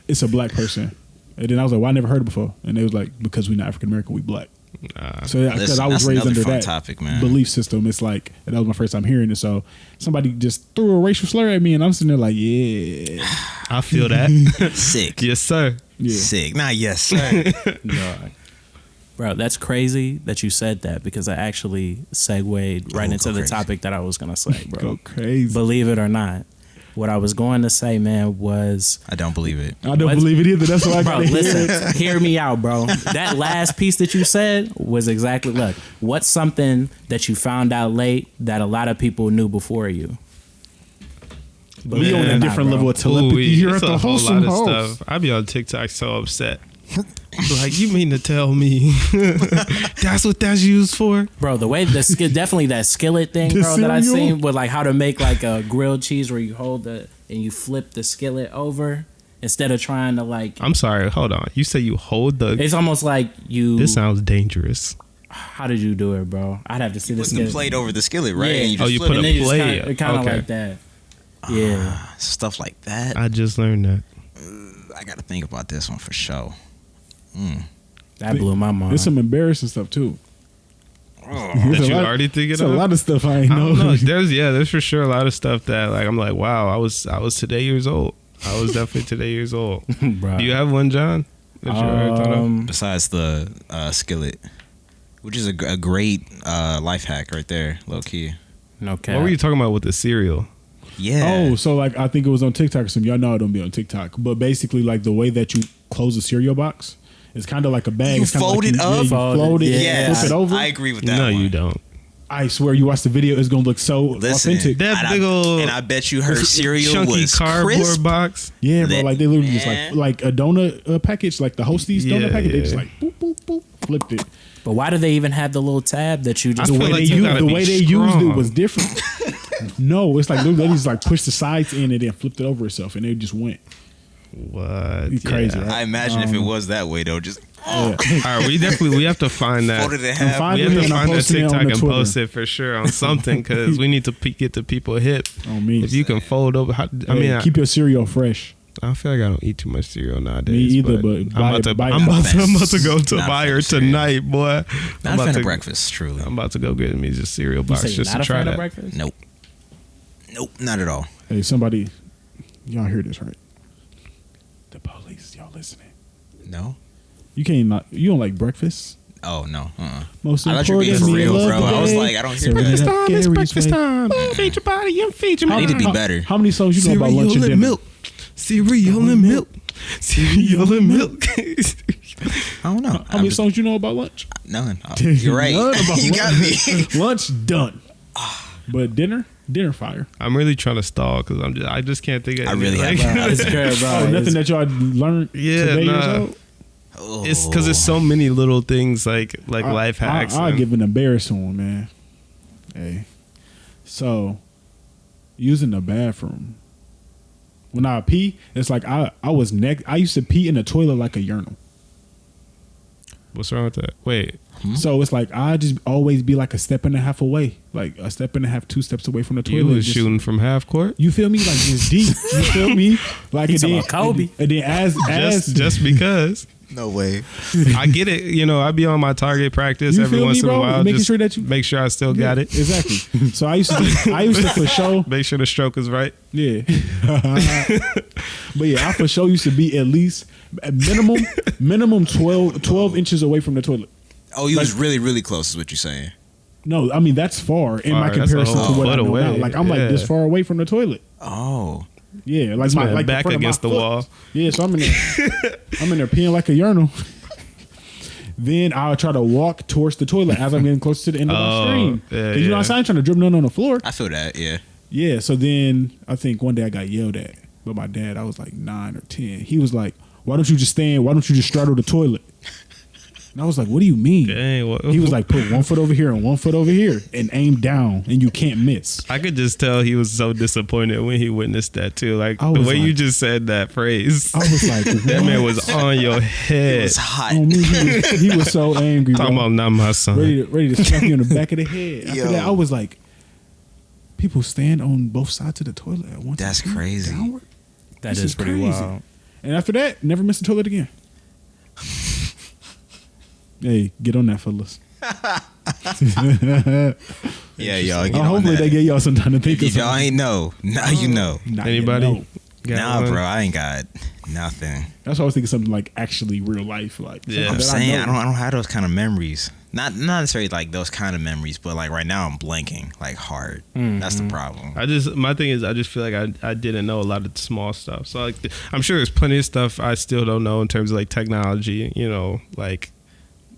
it's a black person. And then I was like, well, I never heard it before. And they was like, because we're not African American, we black. So because I was raised under that topic, man. belief system, it's like, and that was my first time hearing it. So somebody just threw a racial slur at me, and I'm sitting there like, yeah, I feel that. Sick. Yes, sir. Yeah. Sick. Nah, yes, sir. God. Bro, that's crazy that you said that because I actually segued right into the topic that I was gonna say, bro. Go crazy. Believe it or not, what I was going to say, man, was I don't believe it. I don't believe it either. That's why I bro, got listen, hear me out, bro. That last piece that you said was exactly, look, what's something that you found out late that a lot of people knew before you? We on a different level of telepathy. You're at the wholesome host. I be on TikTok so upset. Like, you mean to tell me that's what that's used for? Bro, the way definitely that skillet thing, bro, that I seen with like how to make like a grilled cheese where you hold and you flip the skillet over instead of trying to like. I'm sorry, hold on. You say you hold the. It's almost like you. This sounds dangerous. How did you do it, bro? I'd have to see the skillet. Plate over the skillet, right? Yeah. And you just put a plate. Kind of like that. Yeah, stuff like that. I just learned that. I got to think about this one for sure. That blew my mind. There's some embarrassing stuff too. That you already thinking of? There's a lot of stuff I ain't know. There's for sure a lot of stuff that like I'm like, wow, I was today years old. I was definitely today years old. Do you have one, John? That you already thought of? Besides the skillet, which is a great life hack right there, low key. No cap. What were you talking about with the cereal? Yeah. Oh, so like I think it was on TikTok or something. Y'all know I don't be on TikTok, but basically like the way that you close a cereal box, it's kind of like a bag. You fold it up, you fold it, flip it over. I agree with that. No, one. you don't. I swear, you watch the video, it's gonna look so authentic. That big old and I bet you her cereal chunky was cardboard crisp. box. Yeah, bro. Like they literally just like a donut package, like the Hosties donut package. They just like boop boop boop, flipped it. But why do they even have the little tab that you just? The way they used it was different. No, it's like literally they just like pushed the sides in and then flipped it over itself, and they just went. What? It's crazy. Right? I imagine if it was that way though, just. All right, we have to find that. Folded in half. We have to find that TikTok and post it for sure on something because we need to get the people hip. On me, if you can fold over, keep your cereal fresh. I feel like I don't eat too much cereal nowadays. Me either, but I'm about to go to Buyer tonight, boy. Not a fan of breakfast, truly. I'm about to go get me just cereal box just to try that. Breakfast? Nope, not at all. Hey, somebody, y'all hear this right? The police, y'all listening? No. You don't like breakfast? Oh no. Most I thought you were being for real, bro. I was like, I don't hear that. It's breakfast time. Feed your body and feed your mind. I need to be better. How many songs you know about lunch and dinner? Milk. Cereal and milk. Cereal and milk. I don't know. How many songs you know about lunch? None. You're right. You got me. Lunch done. But dinner fire. I'm really trying to stall because I just can't think of. I really have. It's good, bro. Nothing that y'all learned. Yeah, nah. It's because there's so many little things like life hacks. I'll give an embarrassing one, man. Hey, so using the bathroom. When I pee, it's like I used to pee in the toilet like a urinal. What's wrong with that? Wait. So it's like I just always be like a step and a half away, like a step and a half, 2 steps away from the toilet. You was shooting from half court. You feel me? Like just deep. You feel me? Like He's talking about Kobe. And then as just because. No way. I get it. You know, I be on my target practice you every once in a while. Making sure that you make sure I still got it. Exactly. So I used to for sure make sure the stroke is right. Yeah. But yeah, I for sure used to be at least minimum 12 inches away from the toilet. Oh, you was really, really close is what you're saying. No, I mean that's far in my Far, that's a comparison whole to what I foot know now. away. Like I'm like Yeah. this far away from the toilet. Oh, Yeah, like This my man like back front of my against the foot. wall. Yeah, so I'm in there. I'm in there peeing like a urinal. Then I'll try to walk towards the toilet as I'm getting close to the end of my stream. yeah, 'Cause you know what I'm saying? I'm trying to dribble none on the floor. I feel that. Yeah. Yeah, so then I think one day I got yelled at by my dad. I was like 9 or 10. He was like, "Why don't you just stand? Why don't you just straddle the toilet?" And I was like, "What do you mean?" Dang, what, He was like, "Put 1 foot over here and 1 foot over here and aim down, and you can't miss." I could just tell he was so disappointed when he witnessed that too. Like I the was way you like- just said that phrase. I was like, That man "What?" was on your head. It's hot. On me, he was so angry, Talking bro. about not my son. ready to smack you in the back of the head. After Yo. that, I was like, people stand on both sides of the toilet at once. That's crazy. Downward? That This is pretty crazy. wild. And after that, never miss the toilet again. Hey, get on that, fellas. Yeah, y'all. Get on Hopefully that. they gave y'all some time to think of If y'all something. ain't know, now you know. Not Anybody? yet, no. Got Nah, one? bro, I ain't got nothing. That's why I was thinking something like actually real life, like Yeah. something I'm that saying know. I don't have those kind of memories. Not necessarily like those kind of memories, but like right now I'm blanking like hard. That's the problem. My thing is I just feel like I didn't know a lot of the small stuff. So like I'm sure there's plenty of stuff I still don't know in terms of like technology, you know, like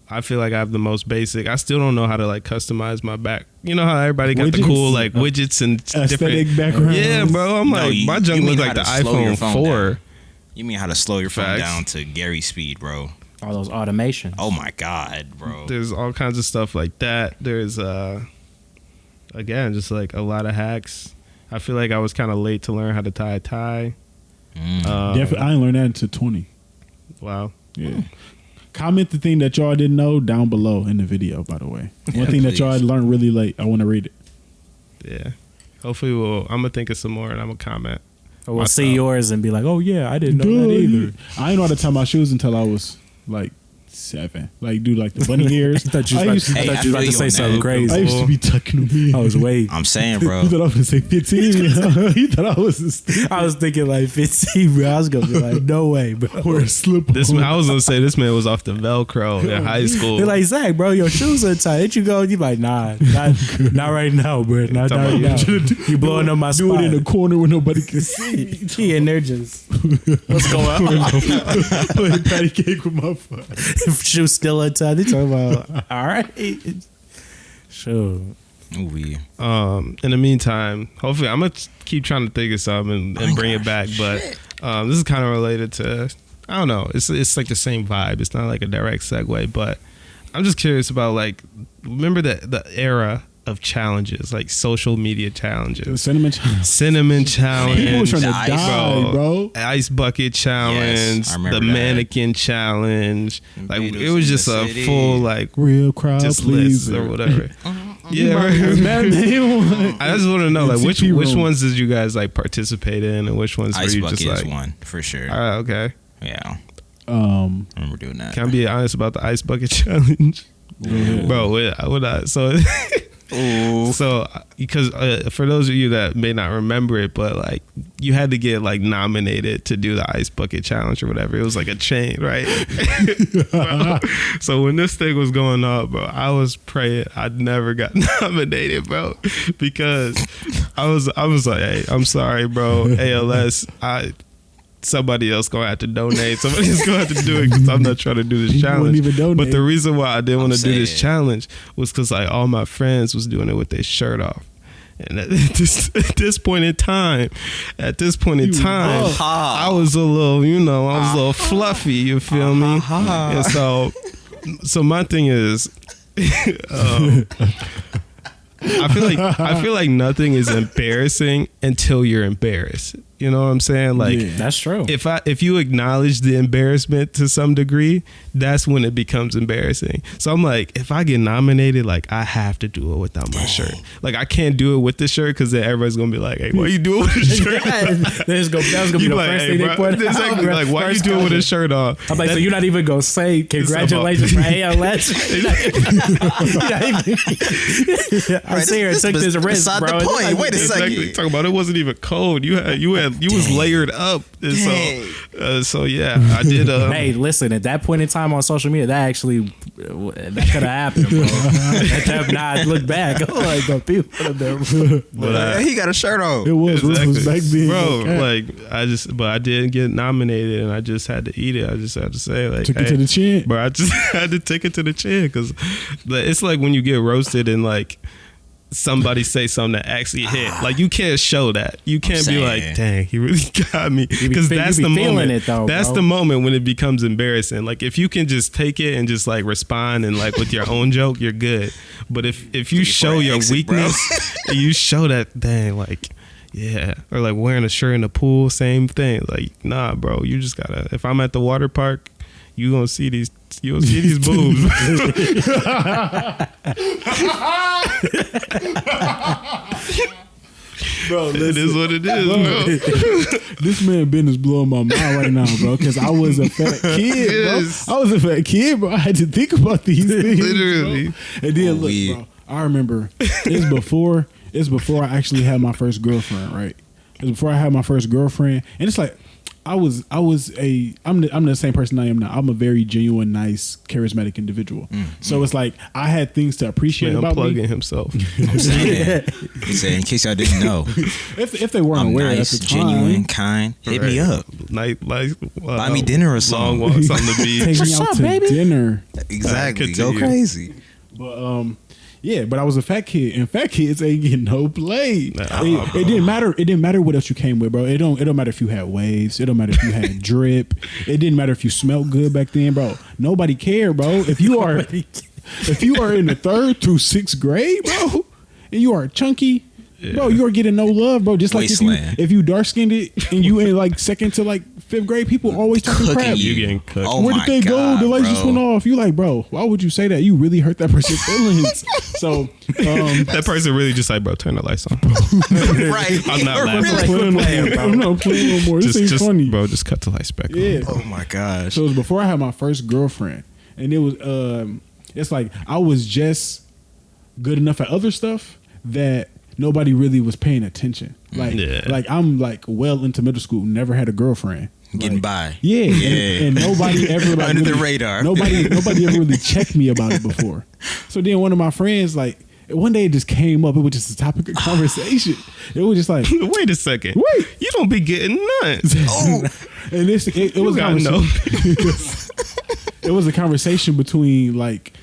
I feel like I have the most basic. I still don't know how to like customize my back. You know how everybody got the Widgets? cool like widgets and Aesthetic different background. Yeah, bro. I'm No, like you- my you junk mean look how like the to slow your iPhone phone 4. down. You mean how to slow your phone Facts. down to Gary speed, bro? All those automations. Oh my god, bro. There's all kinds of stuff like that. There's again just like a lot of hacks. I feel like I was kind of late to learn how to tie a tie. Definitely, I ain't learned that until 20. Wow. Yeah. Comment the thing that y'all didn't know down below in the video, by the way. One thing that y'all please. learned really late. I want to read it. Yeah. Hopefully I'm gonna think of some more and I'm gonna comment. Or we'll see yours and be like, oh yeah, I didn't know that either. I didn't know how to tie my shoes until I was like 7. Like do like the bunny ears. I thought you was Hey, about I to feel you say on something that. I crazy. used to be tucking them in. I was waiting. I'm saying, bro. You thought I was gonna say 15? You thought I was I was thinking like 15, bro. I was gonna be like, no way, bro. or a slip. This man, I was gonna say this man was off the Velcro in high school. They're like, Zach, bro, your shoes are tight. Ain't you go? You like, nah, not right now, bro. Not right now. You blowing up my Do spot. it in a corner where nobody can see. He in there just, what's going on? Playing patty cake with my foot. Shoes still untied. They talking about, all right. Sure. Ooh, yeah. In the meantime, hopefully I'm gonna keep trying to think of something and bring it back. But this is kind of related to I don't know. It's like the same vibe. It's not like a direct segue, but I'm just curious about like remember the era of challenges, like social media challenges. Cinnamon challenge. Cinnamon challenge. People was trying to The ice, die, bro. Ice bucket challenge, Yes, I remember the that. mannequin challenge. Like Beatles it was in just the a city. full like Real crowd, just please. list or whatever. Yeah, right. I just want to know like which CP room. ones did you guys like participate in and which ones Ice were you bucket just like is one for sure. Okay. Yeah, I remember doing that. Can I be honest about the ice bucket challenge? Bro, so because for those of you that may not remember it, but like you had to get like nominated to do the ice bucket challenge or whatever. It was like a chain, right? Bro, so when this thing was going up, bro, I was praying I never got nominated, bro, because I was like, hey, I'm sorry, bro, ALS, somebody else gonna have to donate. Somebody's gonna have to do it because I'm not trying to do this He wouldn't challenge. even donate. But the reason why I didn't want to do this saying. challenge was because like all my friends was doing it with their shirt off. And at this point in time, I was a little, I was a little fluffy. You feel me? And so my thing is, I feel like nothing is embarrassing until you're embarrassed. You know what I'm saying? Like, Yeah. That's true. if you acknowledge the embarrassment to some degree, that's when it becomes embarrassing. So I'm like, if I get nominated, like I have to do it without my shirt. Like I can't do it with the shirt because then everybody's gonna be like, hey, why you doing with the shirt? that was gonna be You the like, first hey, thing bro, they pointed out. exactly, bro. like, why you First doing with a comment. shirt on? I'm like, so you're not even gonna say congratulations for ALS? I see her took this risk, beside bro. the point. Wait a Exactly. second. Talking about it wasn't even cold. You had You was layered up. And so yeah, I did. Hey, listen, at that point in time on social media, that could have happened, bro. Now I look back, the people have been. But he got a shirt on. It was ruthless back then, bro. But I did get nominated, and I just had to eat it. I just had to say, like, took it to the chin, bro. I just had to take it to the chin because it's like when you get roasted and like somebody say something that actually hit. Like, you can't show that. You can't be like, dang, he really got me. Because that's the moment. That's the moment when it becomes embarrassing. Like, if you can just take it and just like respond and like with your own joke, you're good. But if you show your weakness, you show that, dang, like, yeah. Or like wearing a shirt in the pool, same thing. Like, nah, bro, you just gotta, if I'm at the water park, you'll see these boobs. Bro, it is what it is, bro. This man business blowing my mind right now, bro. Because I was a fat kid, bro. I was a fat kid, bro. I had to think about these things, literally. Bro. And then look, bro. I remember it's before I actually had my first girlfriend, right? It's before I had my first girlfriend, and it's like I'm the same person I am now. I'm a very genuine, nice, charismatic individual. So it's like I had things to appreciate about me. Unplugging himself. I'm saying, in case y'all didn't know, if they weren't aware, nice, at the time, genuine, kind. Hit me up. Buy me dinner or something. Long walks on the beach. Take me out to dinner. Exactly. Go crazy. But yeah, but I was a fat kid, and fat kids ain't getting no play. It didn't matter. It didn't matter what else you came with, bro. It don't matter if you had waves. It don't matter if you had drip. It didn't matter if you smelled good back then, bro. Nobody cared, bro. If you are in the 3rd through 6th grade, bro, and you are chunky, bro, you are getting no love, bro. Just like if you dark skinned it and you in like 2nd to like 5th grade, people always talking crap. You getting cooked. Oh, where did they go? The lights just went off. You like, bro, why would you say that? You really hurt that person's feelings. So that person really just like, bro, turn the lights on. Right. I'm not laughing. I'm not playing no more. This ain't funny. Bro, just cut the lights back on. Oh my gosh. So it was before I had my first girlfriend. And it was it's like I was just good enough at other stuff that nobody really was paying attention. Like I'm like well into middle school, never had a girlfriend. Getting by. Yeah. And nobody ever like under the radar. Nobody ever really checked me about it before. So then one of my friends, like, one day it just came up. It was just a topic of conversation. It was just like, wait a second. Wait, you don't be getting nuts. Oh. And it was a conversation. It was a conversation between like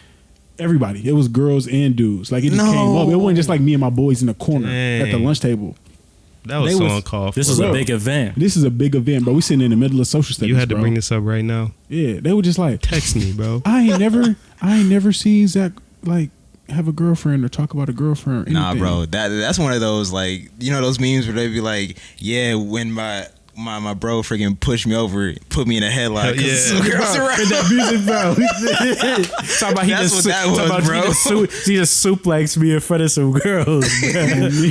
everybody. It was girls and dudes. Like, it just came up. It wasn't just like me and my boys in the corner at the lunch table. That was so uncalled for. This is a big event. This is a big event, bro. We sitting in the middle of social studies. You had to bring this up right now. Yeah, they were just like, text me, bro. I ain't never seen Zach like have a girlfriend or talk about a girlfriend or anything. Nah, bro. That's one of those, like, you know those memes where they be like, yeah, when my bro freaking pushed me over, put me in a headlock. Yeah, girls around. That music, bro. Talking about he just suplexed me in front of some girls,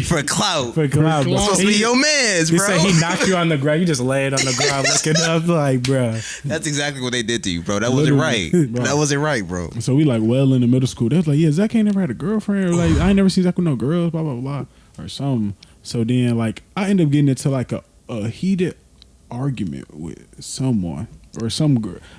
for clout. For clout. Supposed to be your mans, bro. He said he knocked you on the ground. You just lay it on the ground looking up like, bro. That's exactly what they did to you, bro. That wasn't right. Bro. That wasn't right, bro. So we like well in the middle school. They was like, yeah, Zach ain't never had a girlfriend. Or like, I ain't never seen Zach with no girls, blah, blah, blah, or something. So then like I ended up getting into like a heated argument with someone or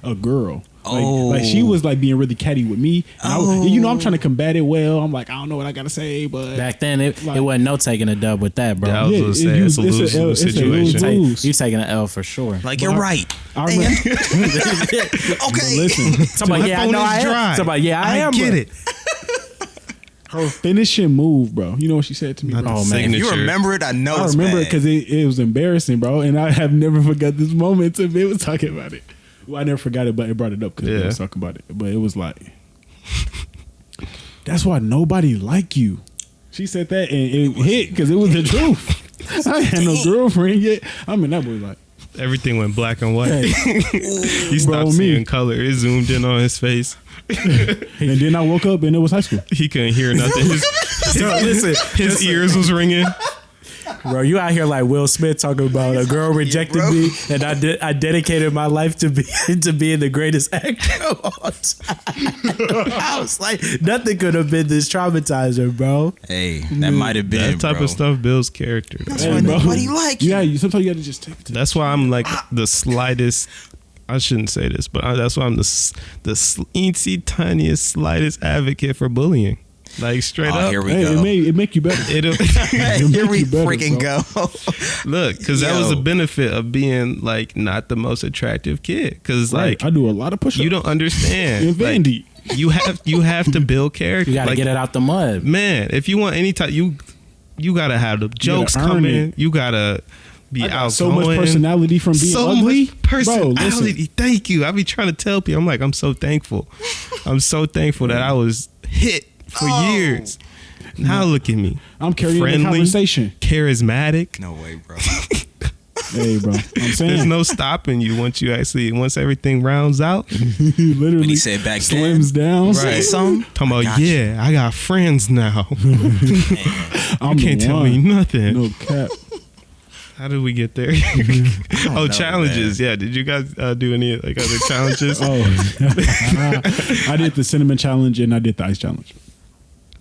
a girl. Like she was like being really catty with me. And I'm trying to combat it well. I'm like, I don't know what I gotta say, but back then it wasn't no taking a dub with that, bro. Yeah, I was gonna say it's a lose situation. You taking an L for sure. Like, you're right. I remember. Okay. Listen. Somebody, yeah, I know I am. Somebody, yeah, I am. Get it. Her finishing move, bro. You know what she said to me, bro? Oh, man. If you remember it, I know I remember it because it was embarrassing, bro. And I have never forgot this moment until they was talking about it. Well, I never forgot it, but it brought it up because they was talking about it. But it was like, that's why nobody like you. She said that and it hit because it was the truth. I had no girlfriend yet. I mean, that boy like. Everything went black and white. He stopped seeing color. It zoomed in on his face. And then I woke up and it was high school. He couldn't hear nothing. His ears was ringing. Bro, you out here like Will Smith talking about a girl rejected me, and I dedicated my life to being the greatest actor of all time. I was like, nothing could have been this traumatizer, bro. Hey, that might have been That type of stuff builds character. That's why nobody like you. Yeah, sometimes you got to just take it. That's why I'm like the slightest. I shouldn't say this, but that's why I'm the eensy tiniest slightest advocate for bullying. Like straight up. Here we go. It make you better. Here we freaking go. Look, because that was the benefit of being like not the most attractive kid. Because like I do a lot of push-ups. you don't understand. In Vandy. Like, you have to build character. You gotta like, get it out the mud, man. If you want any type, you gotta have the jokes come in. You gotta be outgoing. So much personality from being ugly. Personality. Thank you. I be trying to tell people. I'm like, I'm so thankful. I'm so thankful that I was hit for years. Now look at me. I'm carrying the conversation. Charismatic. No way, bro. Hey, bro. I'm saying There's no stopping you once everything rounds out. literally But he said back slims down. Say something. Talking about I got friends now. I'm You can't tell me nothing. No cap. How did we get there? know, challenges. man. Yeah. Did you guys do any like other challenges? I did the cinnamon challenge and I did the ice challenge.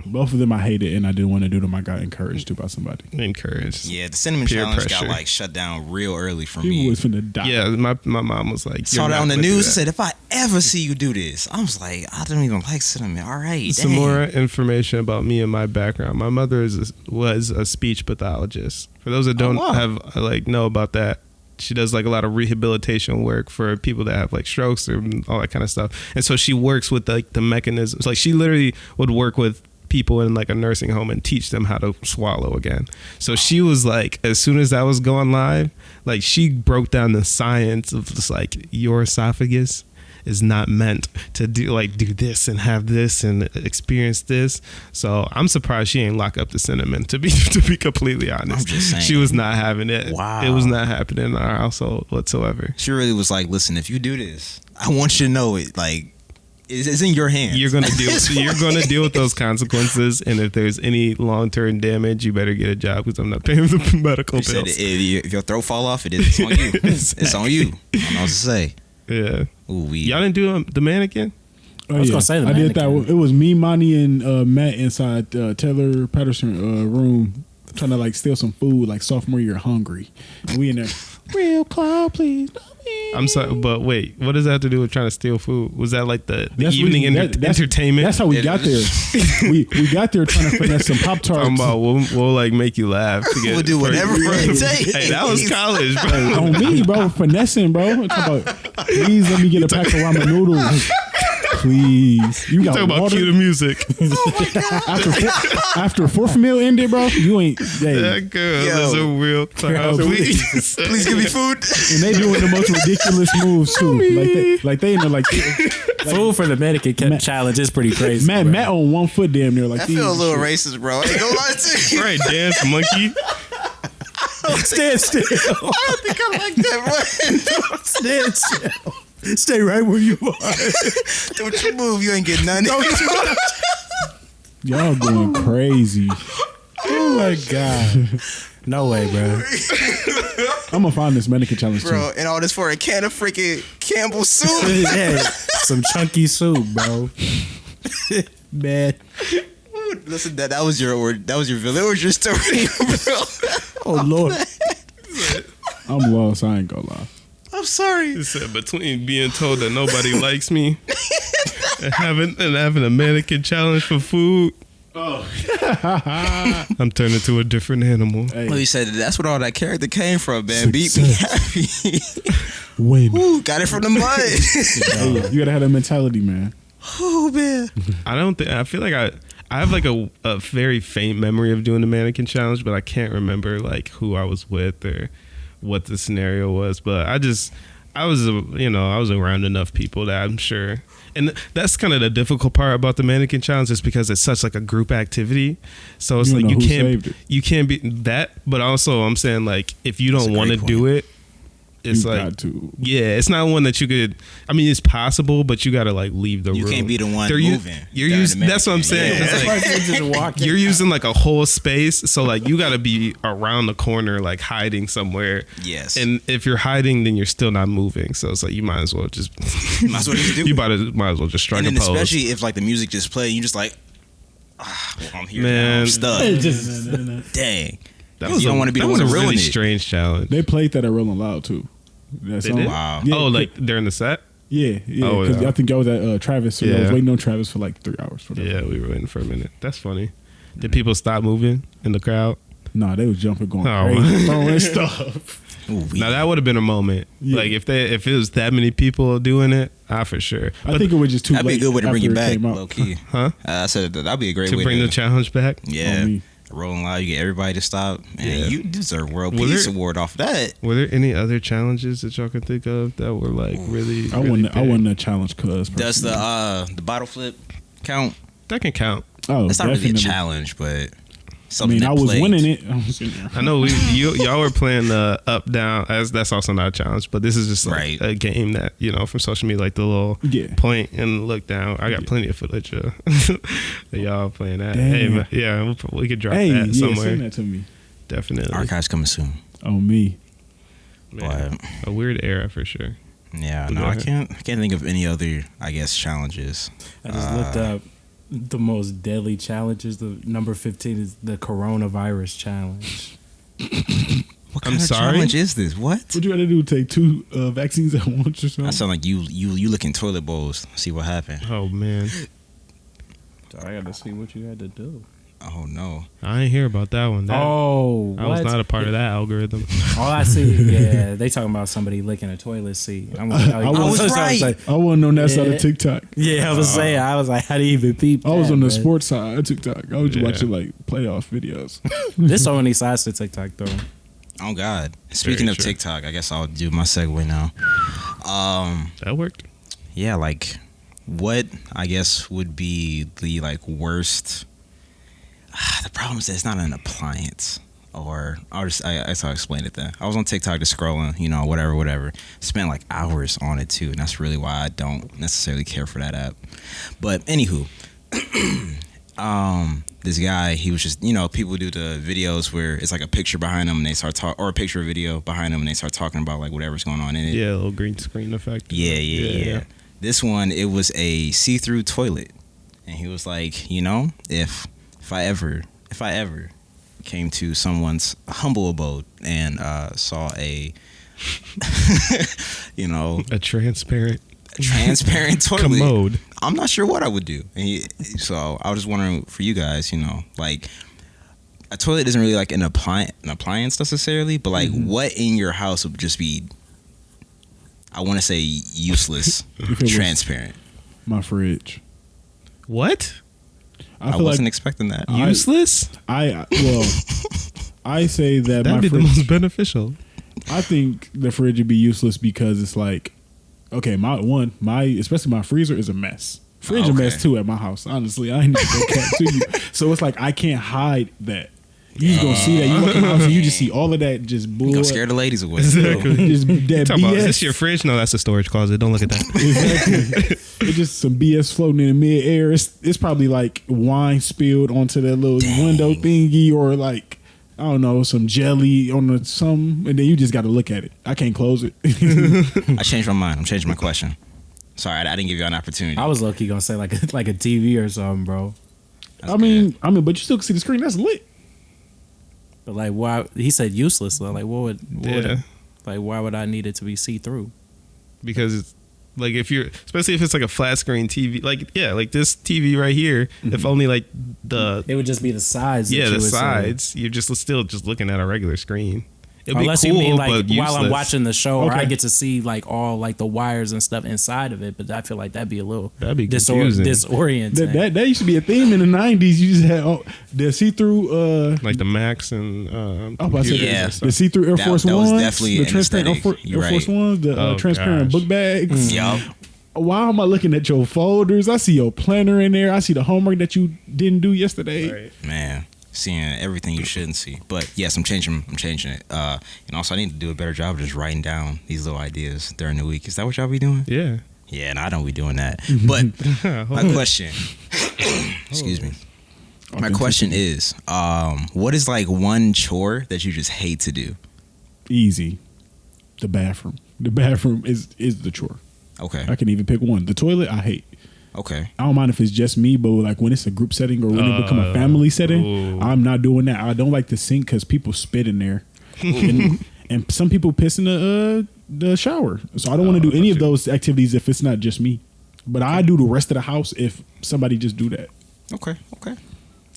Both of them I hated and I didn't want to do them. I got encouraged to by somebody. Encouraged. Yeah, the cinnamon Peer challenge pressure. got like shut down real early for People me. was finna die. Yeah, my mom was like, Saw "You're that not on the gonna do news. that." Said if I ever see you do this, I was like, I don't even like cinnamon. All right, Some dang. more information about me and my background. My mother was a speech pathologist. For those that don't know about that, she does like a lot of rehabilitation work for people that have like strokes or all that kind of stuff. And so she works with like the mechanisms. Like she literally would work with people in like a nursing home and teach them how to swallow again. So she was like, as soon as that was going live, like she broke down the science of just like your esophagus is not meant to do this and have this and experience this. So I'm surprised she ain't lock up the cinnamon, to be completely honest. I'm just saying. She was not having it. Wow. It was not happening in our household whatsoever. She really was like, listen, if you do this, I want you to know it. Like, it's in your hands. You're gonna deal with those consequences, and if there's any long-term damage, you better get a job because I'm not paying the medical She bills. said, if your throat fall off, it's on you. It's on you. I don't know what to say. Yeah. Ooh, Y'all didn't do the mannequin? Oh, I was gonna say the I did that. mannequin. It was me, Monty, and Matt inside Taylor Patterson room trying to like steal some food like sophomore year hungry. And we in there. Real cloud, please. I'm sorry, but wait, what does that have to do with trying to steal food? Was that like the That's evening that's- entertainment? That's how we got there. we got there trying to finesse some Pop Talking Tarts. about we'll like make you laugh. To get We'll do whatever it takes. Hey, that was college, bro. On me, bro, finessing, bro. Talk about, please let me get a pack of ramen noodles. Please. You got Talk about water? cue the music. After fourth meal ended, bro, you ain't. Hey, That girl Yo. is a real clown. Please give me food. and they doing the most ridiculous moves too. Like they in there like Food for the mannequin challenge is pretty crazy. Matt bro. on 1 foot damn near like I feel a little racist, bro. I ain't gonna lie to you. Right, dance monkey. Stand still. I don't think I like that one. Stand still. Stay right where you are. Don't you move. You ain't getting none. y'all going crazy. Oh my god. No way, bro. I'm gonna find this mannequin challenge Bro, too. and all this for a can of freaking Campbell soup. Yeah, some chunky soup, bro. Man. Listen, that was your villager story, bro. Oh Lord. I'm lost. I ain't gonna lie. I'm sorry. It said between being told that nobody likes me and having a mannequin challenge for food. Oh. I'm turning to a different animal. Hey, Well, he said that's where all that character came from, man. Beat me happy. win. Ooh, got it from the mud. Hey, you gotta have that mentality, man. Ooh, man. I feel like I have like a very faint memory of doing the mannequin challenge, but I can't remember like who I was with or what the scenario was. But I was around enough people that I'm sure. And that's kind of the difficult part about the mannequin challenge is because it's such like a group activity. So it's You don't like know who saved it. you can't be that, but also I'm saying like if you That's don't a want to great do it, it's you like got to. Yeah, it's not one that you could. I mean, it's possible, but you got to like leave the room. You can't be the one moving. You're using. That's what I'm saying. Yeah. It's like, just walking. you're using like a whole space, so like you got to be around the corner, like hiding somewhere. Yes. And if you're hiding, then you're still not moving. So it's like you might as well just. Might as well just do you it. might as well just strike And a then pose. especially if like the music just play, you just like, well, I'm here Man. now. I'm stuck. Dang. That You don't want to be the one to ruin really it. strange challenge. They played that at Rolling Loud too. That They song. did? Wow. Yeah, Oh, like during the set? Yeah. Oh, Because yeah. I think I was at Travis. So I Yeah. was waiting on Travis for like 3 hours. Whatever. Yeah, we were waiting for a minute. That's funny. Did people stop moving in the crowd? Nah, they was jumping, going Oh. crazy, throwing stuff. Ooh, Now that would have been a moment. Yeah. Like if it was that many people doing it, for sure. I think it was just too That'd be a late good way to bring after you it back, came out. low key. Huh? I said that'd be a great To way bring to the challenge back. Yeah. On me. Rolling Loud, you get everybody to stop. And Yeah. you deserve World Was Peace there- Award off that. Were there any other challenges that y'all can think of that were like really? I won the challenge cuz. Does the bottle flip count? That can count. Oh, It's not really a definitely. challenge, but I something mean, that I was played. winning it. I was sitting there. I know y'all were playing the up down. That's also not a challenge, but this is just like Right. a game that from social media, like the little Yeah. point and look down. I got plenty of footage of y'all playing that. Damn. Hey, man, yeah, we could drop Hey, that yeah, somewhere. send that to me. Definitely. Archives coming soon. On me. Man, a weird era for sure. Yeah, But no, go I ahead. can't think of any other, I guess, challenges. I just looked up the most deadly challenges. The number 15 is the coronavirus challenge. What I'm kind of sorry? challenge is this? What? What you got to do? Take 2 vaccines at once or I something? sound like you look in toilet bowls. See what happened. Oh man, I got to see what you had to do. Oh no. I ain't hear about that one. That, Oh, I was what? not a part of that algorithm. All I see, yeah, they talking about somebody licking a toilet seat. I'm like, I was right. I wasn't on that side Yeah. of TikTok. yeah, I was saying, I was like, how do you even peep? I was that, on the man? sports side of TikTok. I was Yeah. watching like playoff videos. There's so many sides to TikTok though. Oh God. Speaking of true. TikTok, I guess I'll do my segue now. That worked. Yeah, like what I guess would be the like worst. The problem is that it's not an appliance, or I guess I'll explain it then. I was on TikTok just scrolling, whatever. Spent like hours on it too, and that's really why I don't necessarily care for that app. But anywho, this guy, he was just, people do the videos where it's like a picture behind them and they start talking, or a picture or video behind them and they start talking about like whatever's going on in it. Yeah, a little green screen effect. Yeah. This one, it was a see-through toilet, and he was like, if I ever came to someone's humble abode and saw a, A transparent toilet, commode. I'm not sure what I would do. So I was just wondering for you guys, like a toilet isn't really like an appliance necessarily, but like what in your house would just be, I want to say useless, If it was transparent. my fridge. What? I I feel wasn't like expecting that. Useless? I say that That'd my be the fridge. most beneficial. I think the fridge would be useless because it's like, okay, my especially my freezer is a mess. Fridge a Okay. mess too at my house. Honestly, I ain't gonna cat to you. So it's like I can't hide that. You just gonna see that. You walk in the house and you just see all of that just bull. You gonna scare the ladies away. Exactly. Just that Talk about, is BS. this your fridge? No, that's a storage closet. Don't look at that. Exactly. It's just some BS floating in the mid-air. It's probably like wine spilled onto that little window thingy, or like, I don't know, some jelly on and then you just got to look at it. I can't close it. I changed my mind. I'm changing my question. Sorry, I didn't give you an opportunity. I was low key gonna say like a TV or something, bro. That's I mean, but you still can see the screen. That's lit. But like, why? He said useless though. Like, what would Yeah. like, why would I need it to be see through? Because it's like especially if it's like a flat screen TV, like this TV right here, if only like It would just be the sides. that you the would say. sides, you're just still just looking at a regular screen. It'd Unless be cool, you mean like but while I'm useless. watching the show, or I Okay. get to see like all like the wires and stuff inside of it. But I feel like that'd be a little confusing. disorienting. That used to be a theme in the 90s. You just had the see-through like the Macs and I was about to say Yeah. the see-through Air That- Force that was Ones, definitely the an transparent Air, aesthetic. You're Force right. Ones, the Oh, transparent gosh. book bags. Yup. Why am I looking at your folders? I see your planner in there. I see the homework that you didn't do yesterday. Right. Man. seeing everything you shouldn't see. But yes, I'm changing it. And also I need to do a better job of just writing down these little ideas during the week. Is that what y'all be doing? Yeah. Yeah, and I don't be doing that. But my question, excuse me. My question is, what is like one chore that you just hate to do? Easy. The bathroom. The bathroom is the chore. Okay. I can even pick one. The toilet, I hate. Okay. I don't mind if it's just me, but like when it's a group setting or when it become a family setting, I'm not doing that. I don't like the sink because people spit in there, and some people piss in the shower. So I don't want to do any of those activities if it's not just me. But I do the rest of the house if somebody just do that. Okay.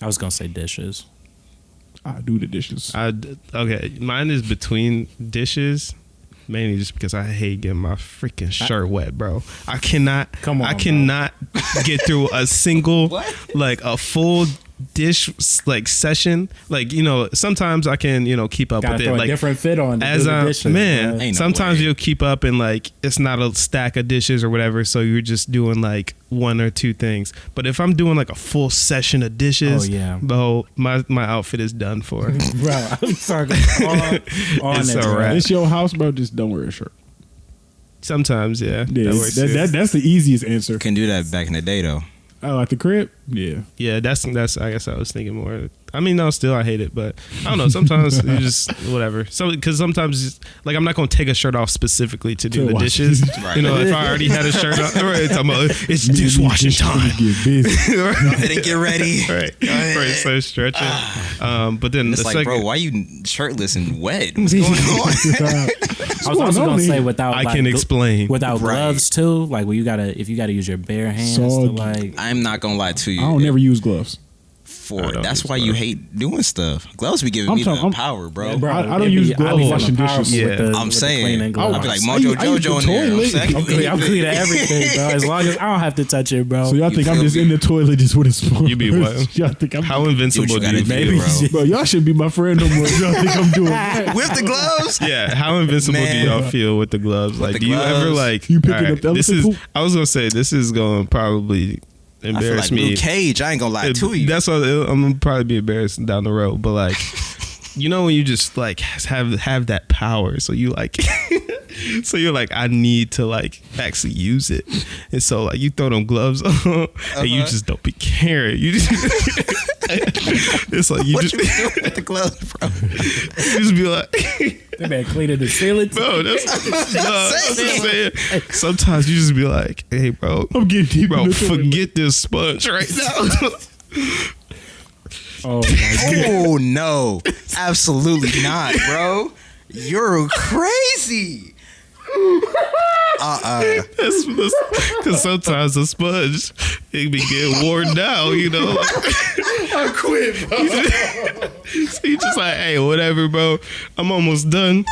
I was gonna say dishes. I do the dishes. Okay, mine is between dishes. Mainly just because I hate getting my freaking shirt wet, bro. I cannot. Come on, I cannot get through a single, like a full dish like session. Like, you know, sometimes I can, you know, keep up with it. Like Like a different fit on as a man. Ain't no Sometimes way. you'll keep up and like it's not a stack of dishes or whatever, so you're just doing like one or two things. But if I'm doing like a full session of dishes, bro, my outfit is done for. Bro, I'm talking on It's it. a wrap. It's your house, bro. Just don't wear a shirt. Sometimes, yeah. Yeah, That works too. that's the easiest answer. Can do that back in the day though. Oh, at the crib? Yeah. Yeah, that's. I guess I was thinking more. I mean, no, still I hate it, but I don't know. Sometimes you just whatever. So because sometimes it's, like I'm not gonna take a shirt off specifically to do To the wash dishes. Right. You know, if I already had a shirt on, right, it's dishwashing time. Get busy. Better get ready. Right. So stretching. But then It's the like, second, bro, why you shirtless and wet? What's going on? I was also gonna say without I like, can explain. without Right. gloves too. Like when if you gotta use your bare hands to Soggy. like. I'm not gonna lie to you. I don't never use gloves. For I don't that's use why you gloves. hate doing stuff. Gloves be giving I'm me the talking- power, bro. Bro, I don't it'd use be- I'd be gloves feeling washing dishes. powerful Yeah. with the- I'm with the saying, cleaning I'll gloves. be like I Mojo use the Jojo in there. I'm toilet. saying, I'm clean everything, bro. As long as I don't have to touch it, bro. So y'all You think I'm feel just me? in the toilet just with a spoon? You be what? Y'all think I'm How Do invincible what do you you gotta feel? do, bro. Bro, y'all should be my friend no more. if Y'all think I'm doing that. With the gloves? Yeah, how invincible Man. do y'all feel with the gloves? Like, the do you ever gloves. like You picking all up the this elephant is? poop? I was gonna say this is going to probably I feel embarrass like me. Luke Cage. I ain't gonna lie to you. That's what I'm gonna probably be embarrassed down the road. But like, you know, when you just like have that power, so you like, so you're like, I need to like actually use it, and so like you throw them gloves on, and you just don't be caring. You just, it's like you What just, you doing with the gloves, bro? you just be like. They been cleaning the ceiling. Bro, that's what I'm saying. Sometimes you just be like, "Hey, bro, I'm getting deep bro, in the toilet. forget this sponge right now." Oh my god. Oh no, absolutely not, bro. You're crazy. That's because sometimes the sponge it be getting worn down, you know. I quit, bro. So you just like, hey, whatever, bro. I'm almost done.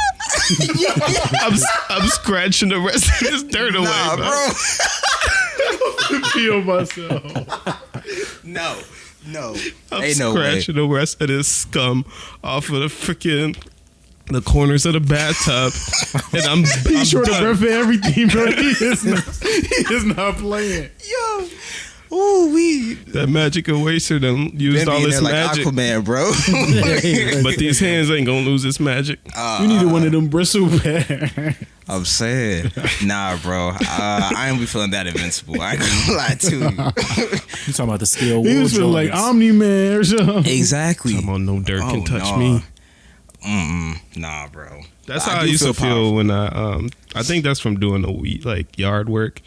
I'm scratching the rest of this dirt away, Nah, bro. bro. Feel myself. No. I'm Ain't no way. scratching the rest of this scum off of the corners of the bathtub, and I'm He's short of done. breath for everything, bro. He is not playing. Yo. Ooh, we That magic eraser done used all in this there like magic, Aquaman, bro. but these hands ain't gonna lose its magic. You needed one of them bristle bear. I'm saying, nah, bro. I ain't be feeling that invincible. I ain't gonna lie to you. You talking about the steel He wool was feeling like joints. Omni Man or something. Exactly. Come on, no dirt can Oh, touch nah. me. Nah, bro. That's I how I do used to feel feel powerful. when I think that's from doing the like yard work.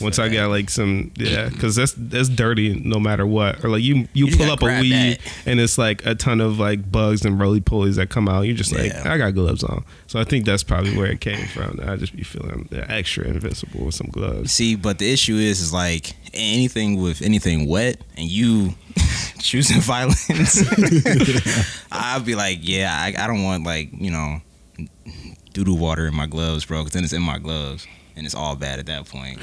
Once feel I that. got like some, because that's dirty no matter what. Or like you just pull gotta up a grab weed that. and it's like a ton of like bugs and roly polies that come out. You're just like, Yeah. I got gloves on. So I think that's probably where it came from. I just be feeling extra invincible with some gloves. See, but the issue is like anything wet and you choosing violence. I'd be like, yeah, I don't want like, you know, doo-doo water in my gloves, bro, because then it's in my gloves. And it's all bad at that point.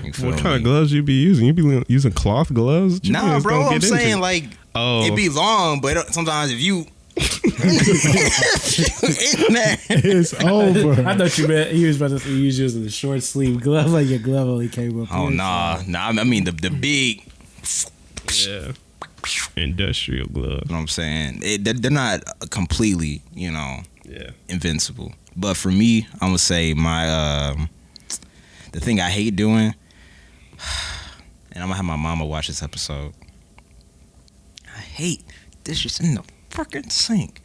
You feel What kind of me? gloves you be using? You be using cloth gloves? What you Nah, mean? bro, Don't I'm get into saying it. like Oh. it be long, but sometimes if you in there, It's over. I thought you meant he was about to say you was using the short sleeve glove, like your glove only came up. oh here. nah, I mean the big. Yeah. Industrial glove. You know what I'm saying? They're not completely, invincible. But for me, I'm gonna say my the thing I hate doing, and I'm gonna have my mama watch this episode. I hate dishes in the freaking sink.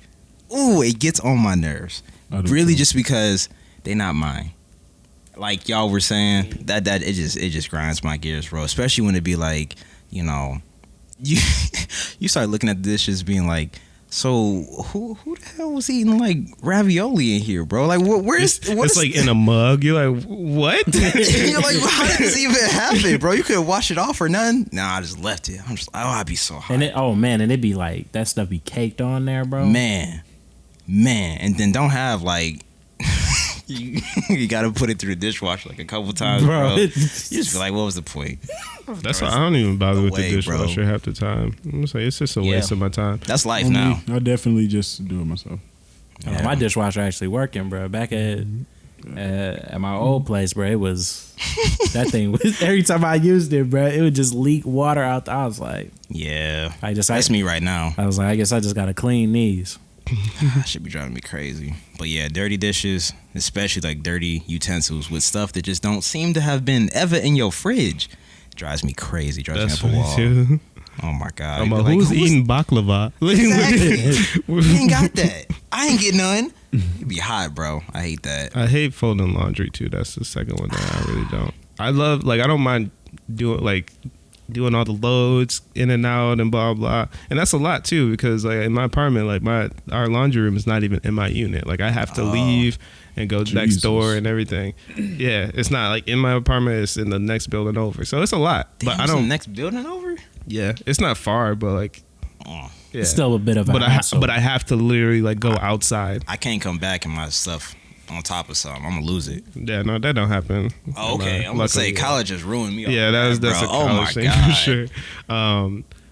Ooh, it gets on my nerves. Really, just because they not mine. Like y'all were saying, that it just grinds my gears, bro. Especially when it be like, you start looking at the dishes, being like, so who the hell was eating like ravioli in here, bro? Like, it's like in a mug. You're like, what? You're like, how did this even happen, bro? You could wash it off or nothing. Nah, I just left it. I'm just like, I'd be so hot. And it'd be like that stuff be caked on there, bro. Man, and then don't have like. You gotta put it through the dishwasher like a couple times, bro. You just feel like, what was the point? That's why I don't even bother with the dishwasher half the time. I'm gonna say it's just a waste of my time. That's life now. I definitely just do it myself. Yeah. My dishwasher actually working, bro. Back at my old place, bro, it was that thing was every time I used it, bro, it would just leak water out. I was like, yeah, that's me right now. I was like, I guess I just gotta clean these. Should be driving me crazy. But yeah, dirty dishes, especially like dirty utensils with stuff that just don't seem to have been ever in your fridge, drives me crazy. Drives me up a wall. Too. Oh my god! I'm like, who's eating baklava? Exactly. You ain't got that. I ain't get none. You be hot, bro. I hate that. I hate folding laundry too. That's the second one that I really don't. I love, like, I don't mind doing all the loads in and out and blah blah, and that's a lot too, because like in my apartment, like our laundry room is not even in my unit. Like I have to leave and go next door and everything. Yeah, it's not like in my apartment, it's in the next building over, so it's a lot. Damn, but I don't next building over. Yeah, it's not far, but like yeah. It's still a bit of a hassle. But I have to literally like go outside. I can't come back and my stuff on top of something. I'm gonna lose it. Yeah, no, that don't happen. Oh, okay, I'm gonna say college has ruined me. Yeah, that's a college thing for sure.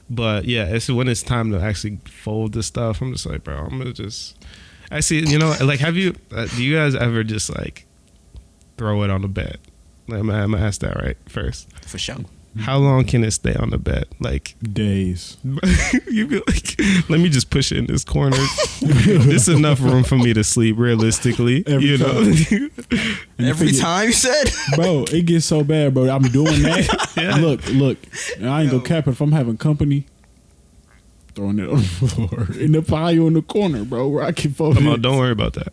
But yeah, it's when it's time to actually fold the stuff. I'm just like, bro, I'm gonna just. I see, like, have you? Do you guys ever just like throw it on the bed? Like, I'm gonna ask that right first. For sure. How long can it stay on the bed? Like days. You be like, let me just push it in this corner. This is enough room for me to sleep realistically. Every time. Every time you said? Bro, it gets so bad, bro. I'm doing that. Yeah. Look. I ain't gonna cap it. If I'm having company, throwing it on the floor in the pile in the corner, bro, where I can fold it. Don't worry about that.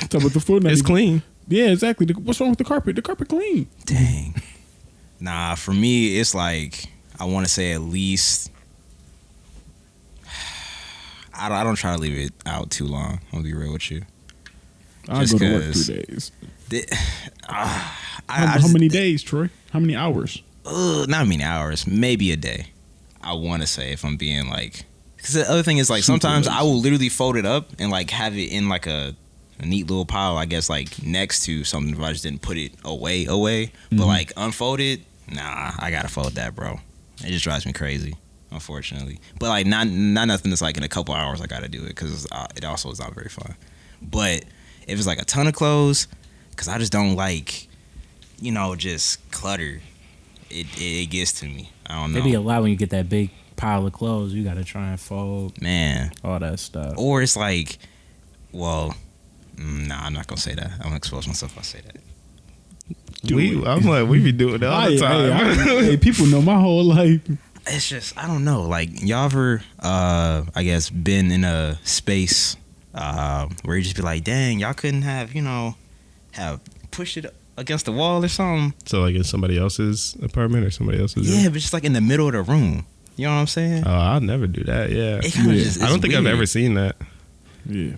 Talk about the foot. It's clean. Yeah, exactly. What's wrong with the carpet? The carpet clean. Dang. Nah, for me, it's like, I want to say at least, I don't try to leave it out too long. I'm going to be real with you. I go to work 3 days. How many days, Troy? How many hours? Not many hours. Maybe a day. I want to say, if I'm being like, because the other thing is, like, sometimes I will literally fold it up and like have it in like a neat little pile, I guess, like next to something if I just didn't put it away. But like unfolded, nah, I gotta fold that, bro. It just drives me crazy, unfortunately. But like not nothing that's like in a couple hours I gotta do it, because it also is not very fun. But if it's like a ton of clothes, because I just don't like, just clutter. It gets to me. I don't know. Maybe a lot when you get that big pile of clothes, you gotta try and fold, man, all that stuff. Or it's like, well, nah, I'm not gonna say that. I'm gonna expose myself if I say that. I'm like, we be doing that all the time. Hey, people know my whole life. It's just, I don't know. Like, y'all ever, I guess, been in a space where you just be like, dang, y'all couldn't have, have pushed it against the wall or something? So, like, in somebody else's apartment or somebody else's room? Yeah, but just like in the middle of the room. You know what I'm saying? Oh, I'll never do that, yeah. I don't think I've ever seen that. Yeah.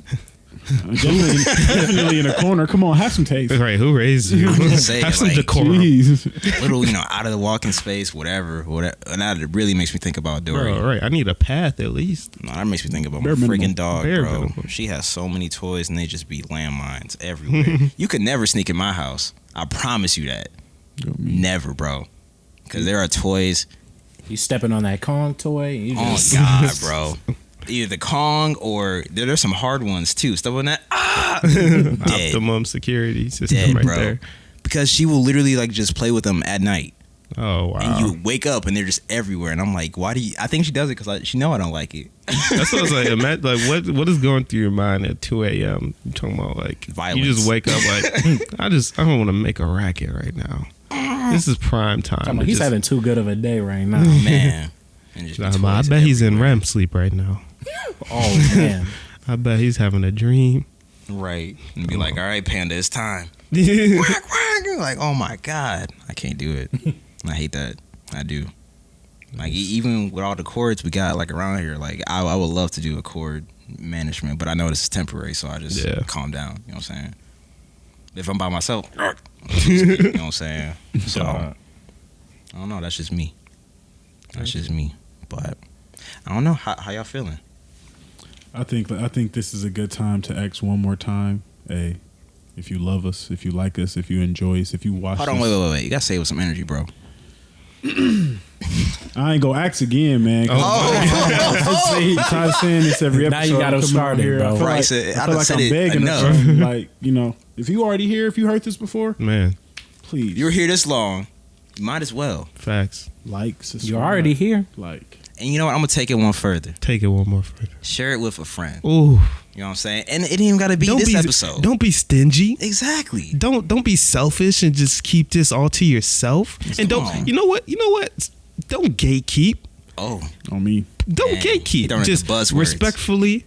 Definitely in a corner. Come on, have some taste. Right, who raised you? Have some decorum. Little, out of the walking space, whatever. And that really makes me think about Dory. Bro, right, I need a path at least. No, that makes me think about my freaking dog, bro. She has so many toys and they just be landmines everywhere. You could never sneak in my house. I promise you that. Never, bro. Because there are toys. You stepping on that Kong toy? And you just... Oh, God, bro. Either the Kong or there's some hard ones too. Stuff on that. Optimum security system right bro. there. Because she will literally like just play with them at night. Oh wow! And you wake up and they're just everywhere, and I'm like, why do you? I think she does it because she know I don't like it. That's what I was like. Like what is going through your mind at 2 a.m.? You talking about like violence? You just wake up like I don't want to make a racket right now. This is prime time. He's having too good of a day right now, man. I bet he's in REM sleep right now. Oh man, I bet he's having a dream. Right, and be like, all right, Panda, it's time. Quack, quack. Like, oh my god, I can't do it. I hate that. I do. Like even with all the chords we got like around here, like I would love to do a chord management, but I know this is temporary, so I just calm down. You know what I'm saying? If I'm by myself, you know what I'm saying? So I don't know. That's just me. That's just me. But I don't know how y'all feeling. I think this is a good time to ask one more time. Hey, if you love us, if you like us, if you enjoy us, if you watch us. Hold on, wait. You gotta say it with some energy, bro. I ain't gonna ask again, man. I'm tired of saying this every episode. Now you gotta start it, bro. I feel like I'm begging them. Like, you know, if you already here, if you heard this before, man, please. You were here this long, you might as well. Facts. Like, subscribe. You're already here. Like, and you know what? I'm gonna take it one further. Take it one more further. Share it with a friend. Ooh. You know what I'm saying? And it ain't even gotta be this episode. Don't be stingy. Exactly. Don't be selfish and just keep this all to yourself. And you know what? Don't gatekeep. Oh, on me. Don't gatekeep. Just respectfully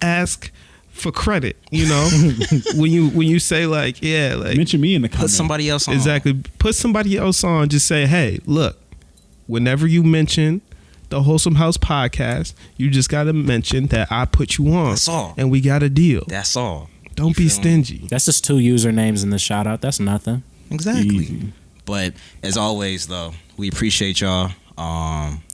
ask for credit. You know, when you say like, yeah, like mention me in the comments. Put somebody else on. Exactly. Put somebody else on. Just say, hey, look. Whenever you mention the Wholesome House podcast, you just got to mention that I put you on. That's all. And we got a deal. That's all. Don't be stingy. That's just 2 usernames in the shout out. That's nothing. Exactly. Easy. But as always, though, we appreciate y'all.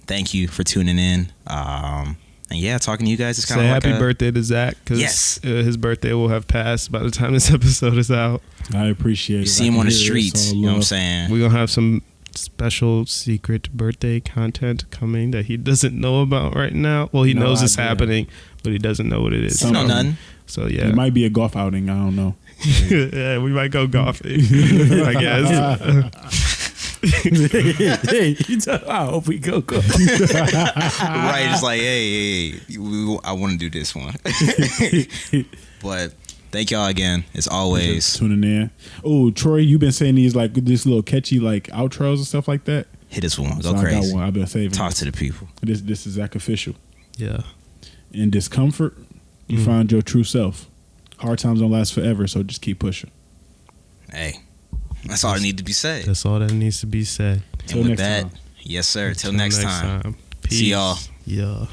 Thank you for tuning in. And yeah, talking to you guys is kind of like happy birthday to Zach. Because his birthday will have passed by the time this episode is out. I appreciate it. You see him on the streets. You know what I'm saying? We're going to have some special secret birthday content coming that he doesn't know about right now. Well, he knows it's happening, but he doesn't know what it is. Don't know nothing. So yeah, it might be a golf outing. I don't know. Yeah, we might go golfing. I guess. I hope we go. Right, it's like, hey, I want to do this one. But thank y'all again, as always. Tuning in. Oh, Troy, you've been saying these like this little catchy like outros and stuff like that. Hit us one. Go so crazy. I got one. I've been saving. Talk to the people. This is Zach official. Yeah. In discomfort, you find your true self. Hard times don't last forever, so just keep pushing. Hey, that's all that needs to be said. That's all that needs to be said. And with that, yes, sir. Till next time. Peace. See y'all. Yeah.